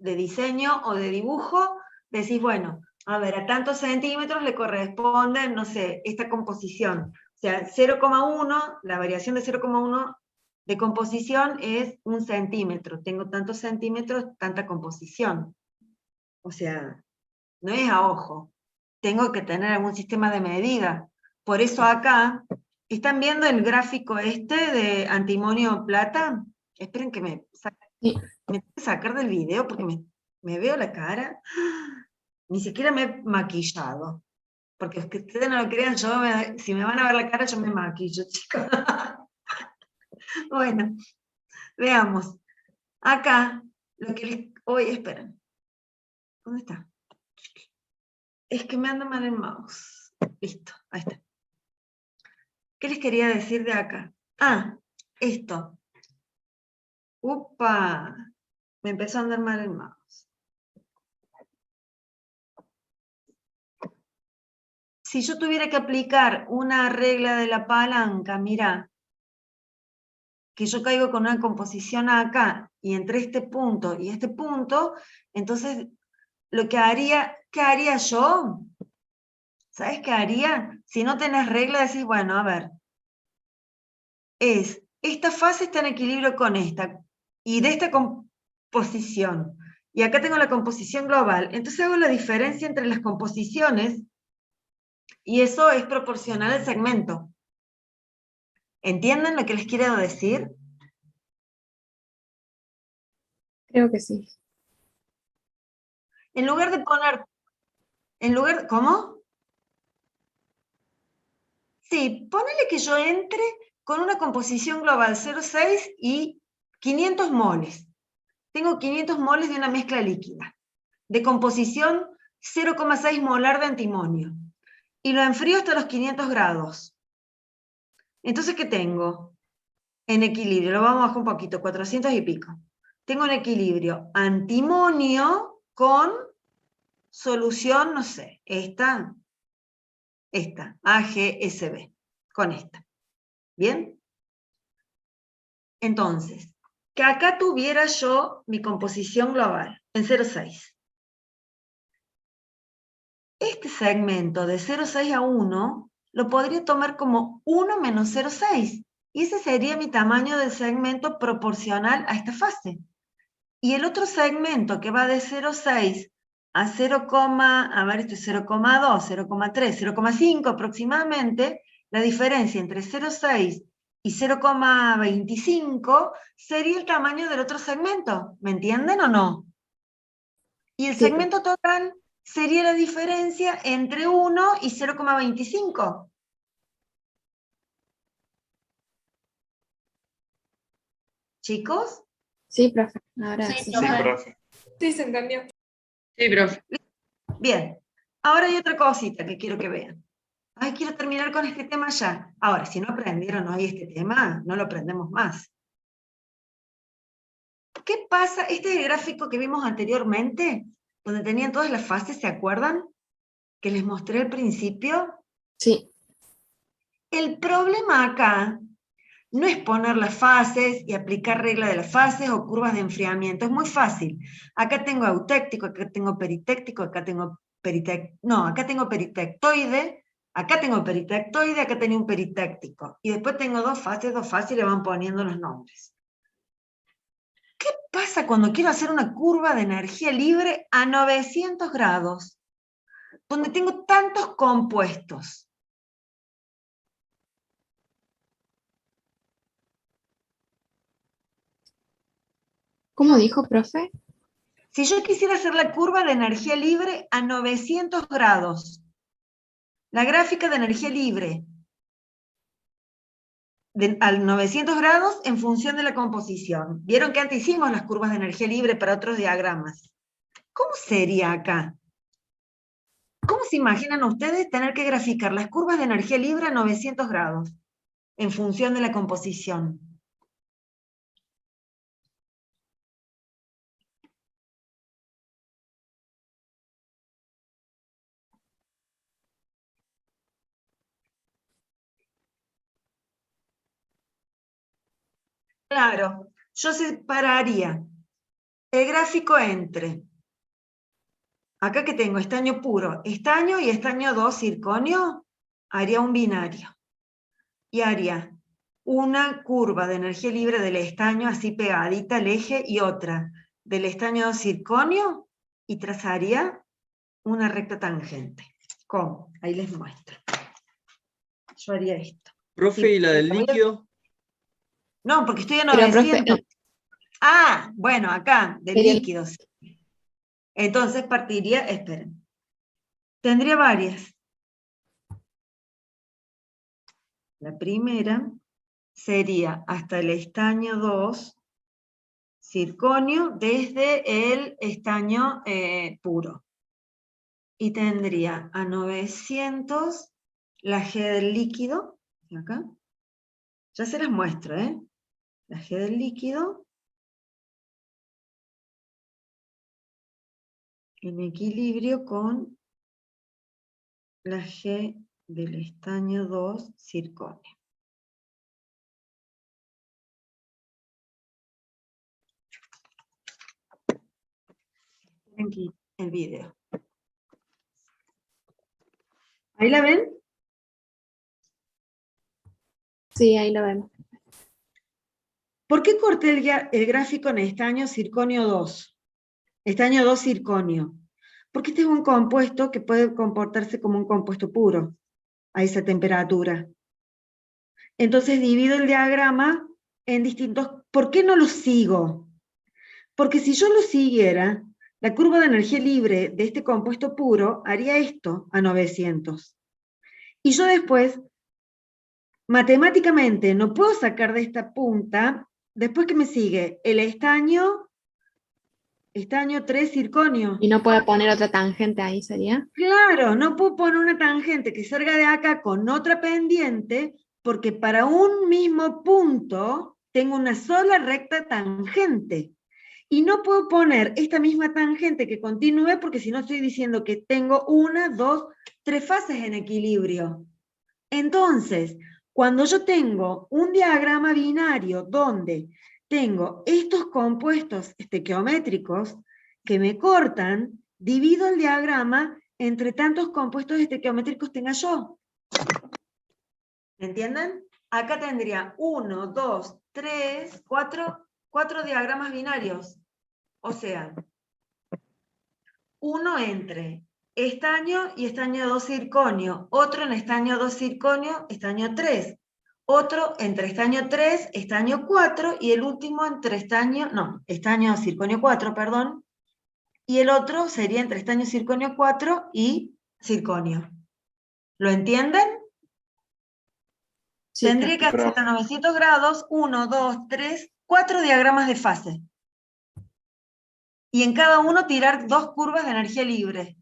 diseño o de dibujo, decís, bueno, a ver, a tantos centímetros le corresponde, no sé, esta composición. O sea, 0,1, la variación de 0,1 de composición es 1 centímetro. Tengo tantos centímetros, tanta composición. O sea, no es a ojo. Tengo que tener algún sistema de medida. Por eso acá, ¿están viendo el gráfico este de antimonio plata? Esperen que me tengo que sacar del video porque me veo la cara. Ni siquiera me he maquillado. Porque es que ustedes no lo crean, si me van a ver la cara, yo me maquillo, chicos. Bueno, veamos. Acá, lo que les... Oye, esperen. ¿Dónde está? Es que me anda mal el mouse. Listo, ahí está. ¿Qué les quería decir de acá? Ah, esto. ¡Upa! Me empezó a andar mal el mouse. Si yo tuviera que aplicar una regla de la palanca, mira, que yo caigo con una composición acá, y entre este punto y este punto, entonces lo que haría, ¿qué haría yo? ¿Sabes qué haría? Si no tenés regla, decís, bueno, a ver, esta fase está en equilibrio con esta, y de esta composición, y acá tengo la composición global, entonces hago la diferencia entre las composiciones, y eso es proporcional al segmento. ¿Entienden lo que les quiero decir? Creo que sí. En lugar de poner, ¿cómo? Sí, ponele que yo entre con una composición global 0,6 y 500 moles. tengo 500 moles de una mezcla líquida, de composición 0,6 molar de antimonio, y lo enfrío hasta los 500 grados. Entonces, ¿qué tengo? En equilibrio, lo vamos a bajar un poquito, 400 y pico. Tengo en equilibrio antimonio con solución, no sé, esta, AgSB, con esta. ¿Bien? Entonces, que acá tuviera yo mi composición global en 0,6. Este segmento de 0,6 a 1 lo podría tomar como 1 menos 0,6. Y ese sería mi tamaño del segmento proporcional a esta fase. Y el otro segmento que va de 0,6 a 0, a ver, este es 0,2, 0,3, 0,5 aproximadamente, la diferencia entre 0,6 y 0,25 sería el tamaño del otro segmento. ¿Me entienden o no? Y el segmento total sería la diferencia entre 1 y 0,25. ¿Chicos? Sí, profe. Ahora Sí, sí. Sí, profe. Sí, se entendió. Sí, profe. Bien. Ahora hay otra cosita que quiero que vean. Ay, quiero terminar con este tema ya. Ahora, si no aprendieron hoy este tema, no lo aprendemos más. ¿Qué pasa? Este es el gráfico que vimos anteriormente, donde tenían todas las fases, ¿se acuerdan? Que les mostré al principio. Sí. El problema acá no es poner las fases y aplicar regla de las fases o curvas de enfriamiento. Es muy fácil. Acá tengo eutéctico, acá tengo peritectico, acá tengo acá tengo peritectoide, acá tengo peritectoide, acá tengo un peritéctico. Y después tengo dos fases y le van poniendo los nombres. ¿Qué pasa cuando quiero hacer una curva de energía libre a 900 grados? Donde tengo tantos compuestos. ¿Cómo dijo, profe? Si yo quisiera hacer la curva de energía libre a 900 grados, la gráfica de energía libre al 900 grados en función de la composición. Vieron que antes hicimos las curvas de energía libre para otros diagramas. ¿Cómo sería acá? ¿Cómo se imaginan ustedes tener que graficar las curvas de energía libre a 900 grados en función de la composición? Claro, yo separaría el gráfico entre, acá que tengo estaño puro, estaño y estaño 2 circonio, haría un binario. Y haría una curva de energía libre del estaño así pegadita al eje y otra del estaño 2 circonio y trazaría una recta tangente. ¿Cómo? Ahí les muestro. Yo haría esto. Profe, ¿y la del líquido? No, porque estoy a Pero, 900. profe, Ah, bueno, acá, de Sería- líquidos. Entonces partiría, esperen. Tendría varias. La primera sería hasta el estaño 2 circonio desde el estaño puro. Y tendría a 900 la G del líquido, acá. Ya se las muestro, ¿eh? La G del líquido en equilibrio con la G del estaño 2 circonio. Aquí el video. ¿Ahí la ven? Sí, ahí lo vemos. ¿Por qué corté el gráfico en estaño circonio 2? Estaño 2 circonio. Porque este es un compuesto que puede comportarse como un compuesto puro a esa temperatura. Entonces divido el diagrama en distintos... ¿Por qué no lo sigo? Porque si yo lo siguiera, la curva de energía libre de este compuesto puro haría esto a 900. Y yo después, matemáticamente, no puedo sacar de esta punta, después que me sigue el estaño estaño 3, circonio. Y no puede poner otra tangente ahí, ¿sería? Claro, no puedo poner una tangente que salga de acá con otra pendiente, porque para un mismo punto tengo una sola recta tangente. Y no puedo poner esta misma tangente que continúe, porque si no estoy diciendo que tengo 1, 2, 3 fases en equilibrio. Entonces, cuando yo tengo un diagrama binario donde tengo estos compuestos estequiométricos que me cortan, divido el diagrama entre tantos compuestos estequiométricos tenga yo. ¿Me entienden? Acá tendría 1, 2, 3, 4 diagramas binarios. O sea, uno entre estaño y estaño 2 circonio, otro en estaño 2 circonio, estaño 3, otro entre estaño 3, estaño 4, y el último entre estaño circonio 4, perdón, y el otro sería entre estaño circonio 4 y circonio. ¿Lo entienden? Sí, Tendría que hacer a 900 grados, 1, 2, 3, 4 diagramas de fase. Y en cada uno tirar 2 curvas de energía libre.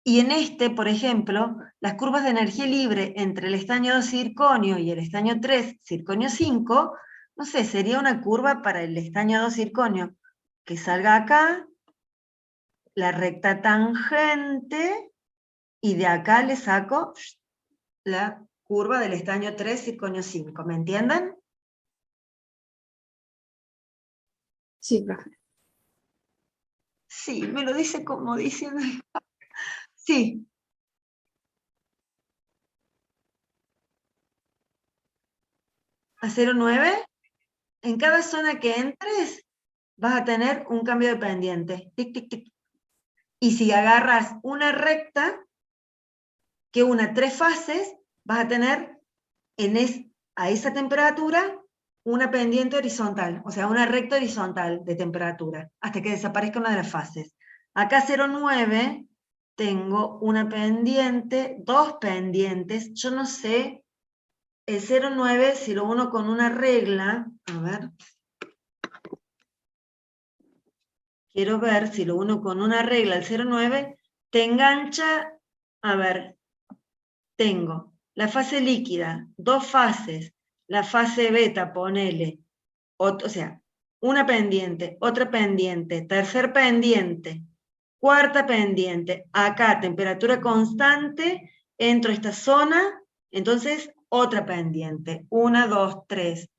Y en este, por ejemplo, las curvas de energía libre entre el estaño 2 circonio y el estaño 3 circonio 5, no sé, sería una curva para el estaño 2 circonio que salga acá, la recta tangente, y de acá le saco la curva del estaño 3 circonio 5, ¿me entienden? Sí, profe. Sí, me lo dice como diciendo... Sí. A 0,9, en cada zona que entres, vas a tener un cambio de pendiente. Tic, tic, tic. Y si agarras una recta, que una 3 fases, vas a tener a esa temperatura una pendiente horizontal, o sea, una recta horizontal de temperatura, hasta que desaparezca una de las fases. Acá 0,9 tengo una pendiente, 2 pendientes, yo no sé el 0,9 si lo uno con una regla, a ver, quiero ver si lo uno con una regla, el 0,9 te engancha, a ver, tengo la fase líquida, 2 fases, la fase beta, ponele, o sea, una pendiente, otra pendiente, tercer pendiente, cuarta pendiente, acá temperatura constante, entro a esta zona, entonces otra pendiente, 1, 2, 3,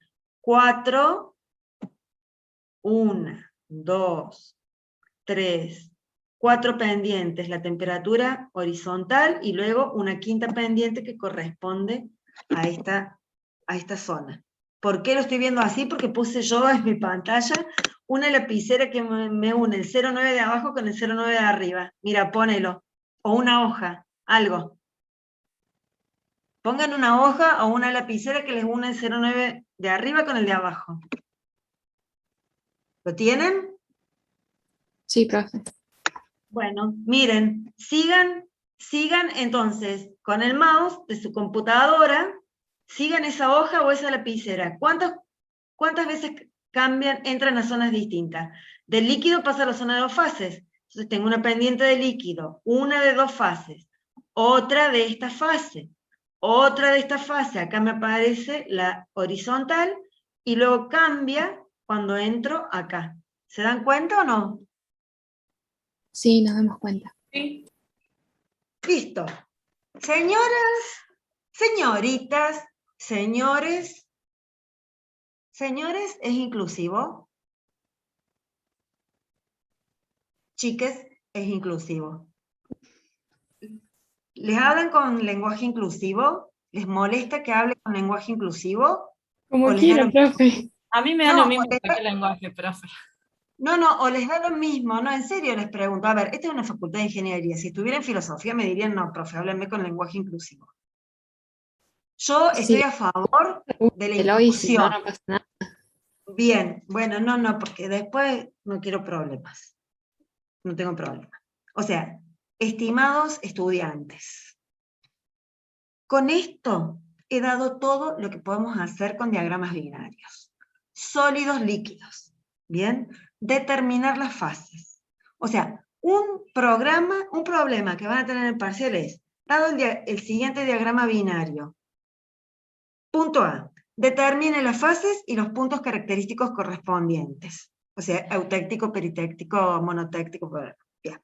4, 1, 2, 3, 4 pendientes, la temperatura horizontal, y luego una quinta pendiente que corresponde a esta zona. ¿Por qué lo estoy viendo así? Porque puse yo en mi pantalla una lapicera que me une el 0,9 de abajo con el 0,9 de arriba. Mira, ponelo. O una hoja, algo. Pongan una hoja o una lapicera que les une el 0,9 de arriba con el de abajo. ¿Lo tienen? Sí, profe. Bueno, miren, sigan entonces con el mouse de su computadora, sigan esa hoja o esa lapicera. ¿Cuántas veces entran a zonas distintas? Del líquido pasa a la zona de 2 fases. Entonces tengo una pendiente de líquido, una de 2 fases, otra de esta fase, otra de esta fase. Acá me aparece la horizontal y luego cambia cuando entro acá. ¿Se dan cuenta o no? Sí, nos damos cuenta. Sí. Listo. Señoras, señoritas, señores, ¿es inclusivo? Chiques, es inclusivo. ¿Les hablan con lenguaje inclusivo? ¿Les molesta que hable con lenguaje inclusivo? Como ¿O les quiera, da lo- profe. A mí me da No, lo mismo o les que da- el lenguaje, profe. No, o les da lo mismo, no, en serio les pregunto. A ver, esta es una facultad de ingeniería. Si estuviera en filosofía me dirían, no, profe, háblenme con lenguaje inclusivo. Yo estoy Sí. a favor de la Úselo y si no, inclusión. no pasa nada. Bien, bueno, no, porque después no quiero problemas. No tengo problema. O sea, estimados estudiantes, con esto he dado todo lo que podemos hacer con diagramas binarios. Sólidos, líquidos. Bien, determinar las fases. O sea, un problema que van a tener en el parcial es, dado el siguiente diagrama binario. Punto A, determine las fases y los puntos característicos correspondientes. O sea, eutéctico, peritéctico, monotéctico, bien.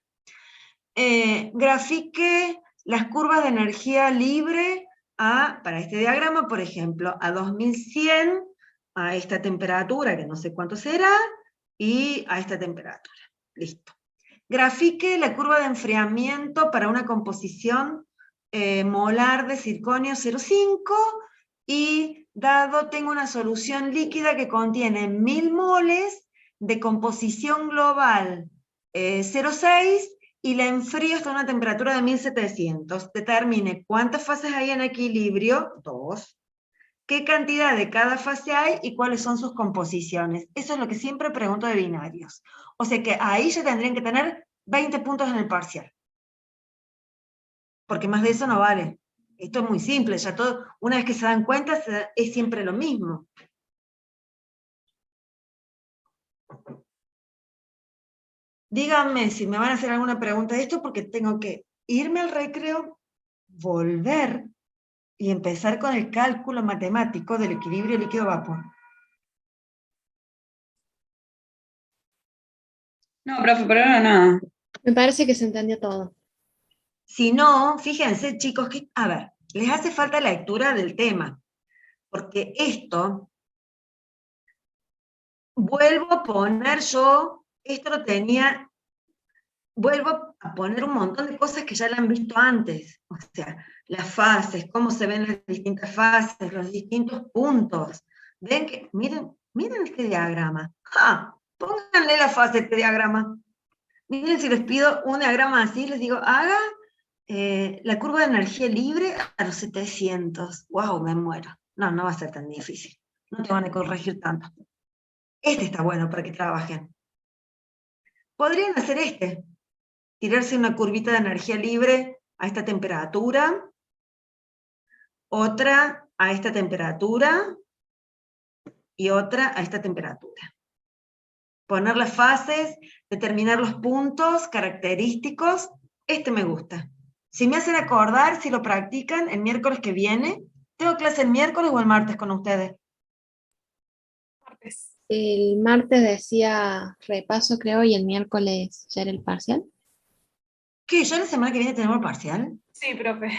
Grafique las curvas de energía libre para este diagrama, por ejemplo, a 2100, a esta temperatura, que no sé cuánto será, y a esta temperatura. Listo. Grafique la curva de enfriamiento para una composición molar de circonio 0,5, y dado tengo una solución líquida que contiene 1000 moles de composición global 0,6, y la enfrío hasta una temperatura de 1700. Determine cuántas fases hay en equilibrio, 2, qué cantidad de cada fase hay y cuáles son sus composiciones. Eso es lo que siempre pregunto de binarios. O sea que ahí ya tendrían que tener 20 puntos en el parcial. Porque más de eso no vale. Esto es muy simple, ya todo, una vez que se dan cuenta, es siempre lo mismo. Díganme si me van a hacer alguna pregunta de esto, porque tengo que irme al recreo, volver y empezar con el cálculo matemático del equilibrio líquido-vapor. No, profe, por ahora nada. Me parece que se entendió todo. Si no, fíjense chicos, que, a ver, les hace falta lectura del tema, porque esto, vuelvo a poner yo, esto lo tenía, vuelvo a poner un montón de cosas que ya la han visto antes, o sea, las fases, cómo se ven las distintas fases, los distintos puntos. Ven que, miren este diagrama. ¡Ja! Pónganle la fase a este diagrama. Miren, si les pido un diagrama así, les digo, haga la curva de energía libre a los 700. ¡Wow! Me muero. No va a ser tan difícil. No te van a corregir tanto. Este está bueno para que trabajen. Podrían hacer este. Tirarse una curvita de energía libre a esta temperatura, otra a esta temperatura, y otra a esta temperatura. Poner las fases, determinar los puntos característicos. Este me gusta. Si me hacen acordar, si lo practican, el miércoles que viene, ¿tengo clase el miércoles o el martes con ustedes? El martes decía repaso, creo, y el miércoles ya era el parcial. ¿Qué? ¿Ya la semana que viene tenemos el parcial? Sí, profe.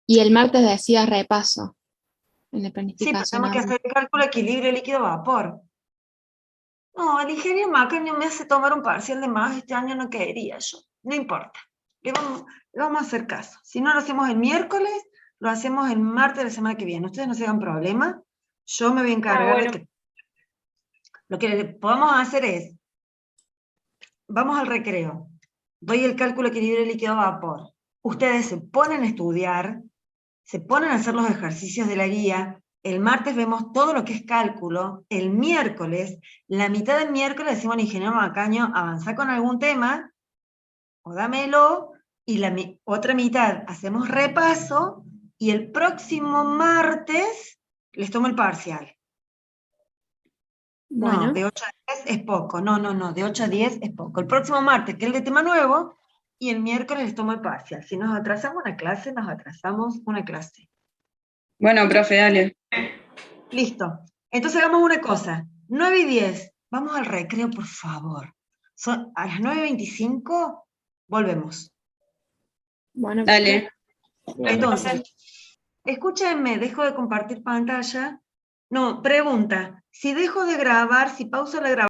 Y el martes decía repaso. En la Sí, pero planificación. tenemos que hacer el cálculo de equilibrio líquido-vapor. No, el ingeniero Macaño me hace tomar un parcial de más, este año no quería yo. No importa. Le vamos a hacer caso. Si no lo hacemos el miércoles, lo hacemos el martes de la semana que viene. Ustedes no se hagan problema. Yo me voy a encargar de que... Lo que podemos hacer es, vamos al recreo, doy el cálculo de equilibrio líquido-vapor. Ustedes se ponen a estudiar, se ponen a hacer los ejercicios de la guía. El martes vemos todo lo que es cálculo. El miércoles, la mitad del miércoles decimos al ingeniero Macaño, avanzá con algún tema, o dámelo, y la otra mitad hacemos repaso, y el próximo martes les tomo el parcial. Bueno. No, de 8 a 10 es poco. No, de 8 a 10 es poco. El próximo martes, que es el de tema nuevo, y el miércoles les tomo el parcial. Si nos atrasamos una clase, nos atrasamos una clase. Bueno, profe, dale. Listo. Entonces hagamos una cosa. 9 y 10. Vamos al recreo, por favor. A las 9:25 volvemos. Bueno, dale. Entonces, escúchenme, dejo de compartir pantalla. No, pregunta. Si dejo de grabar, si pauso la grabación,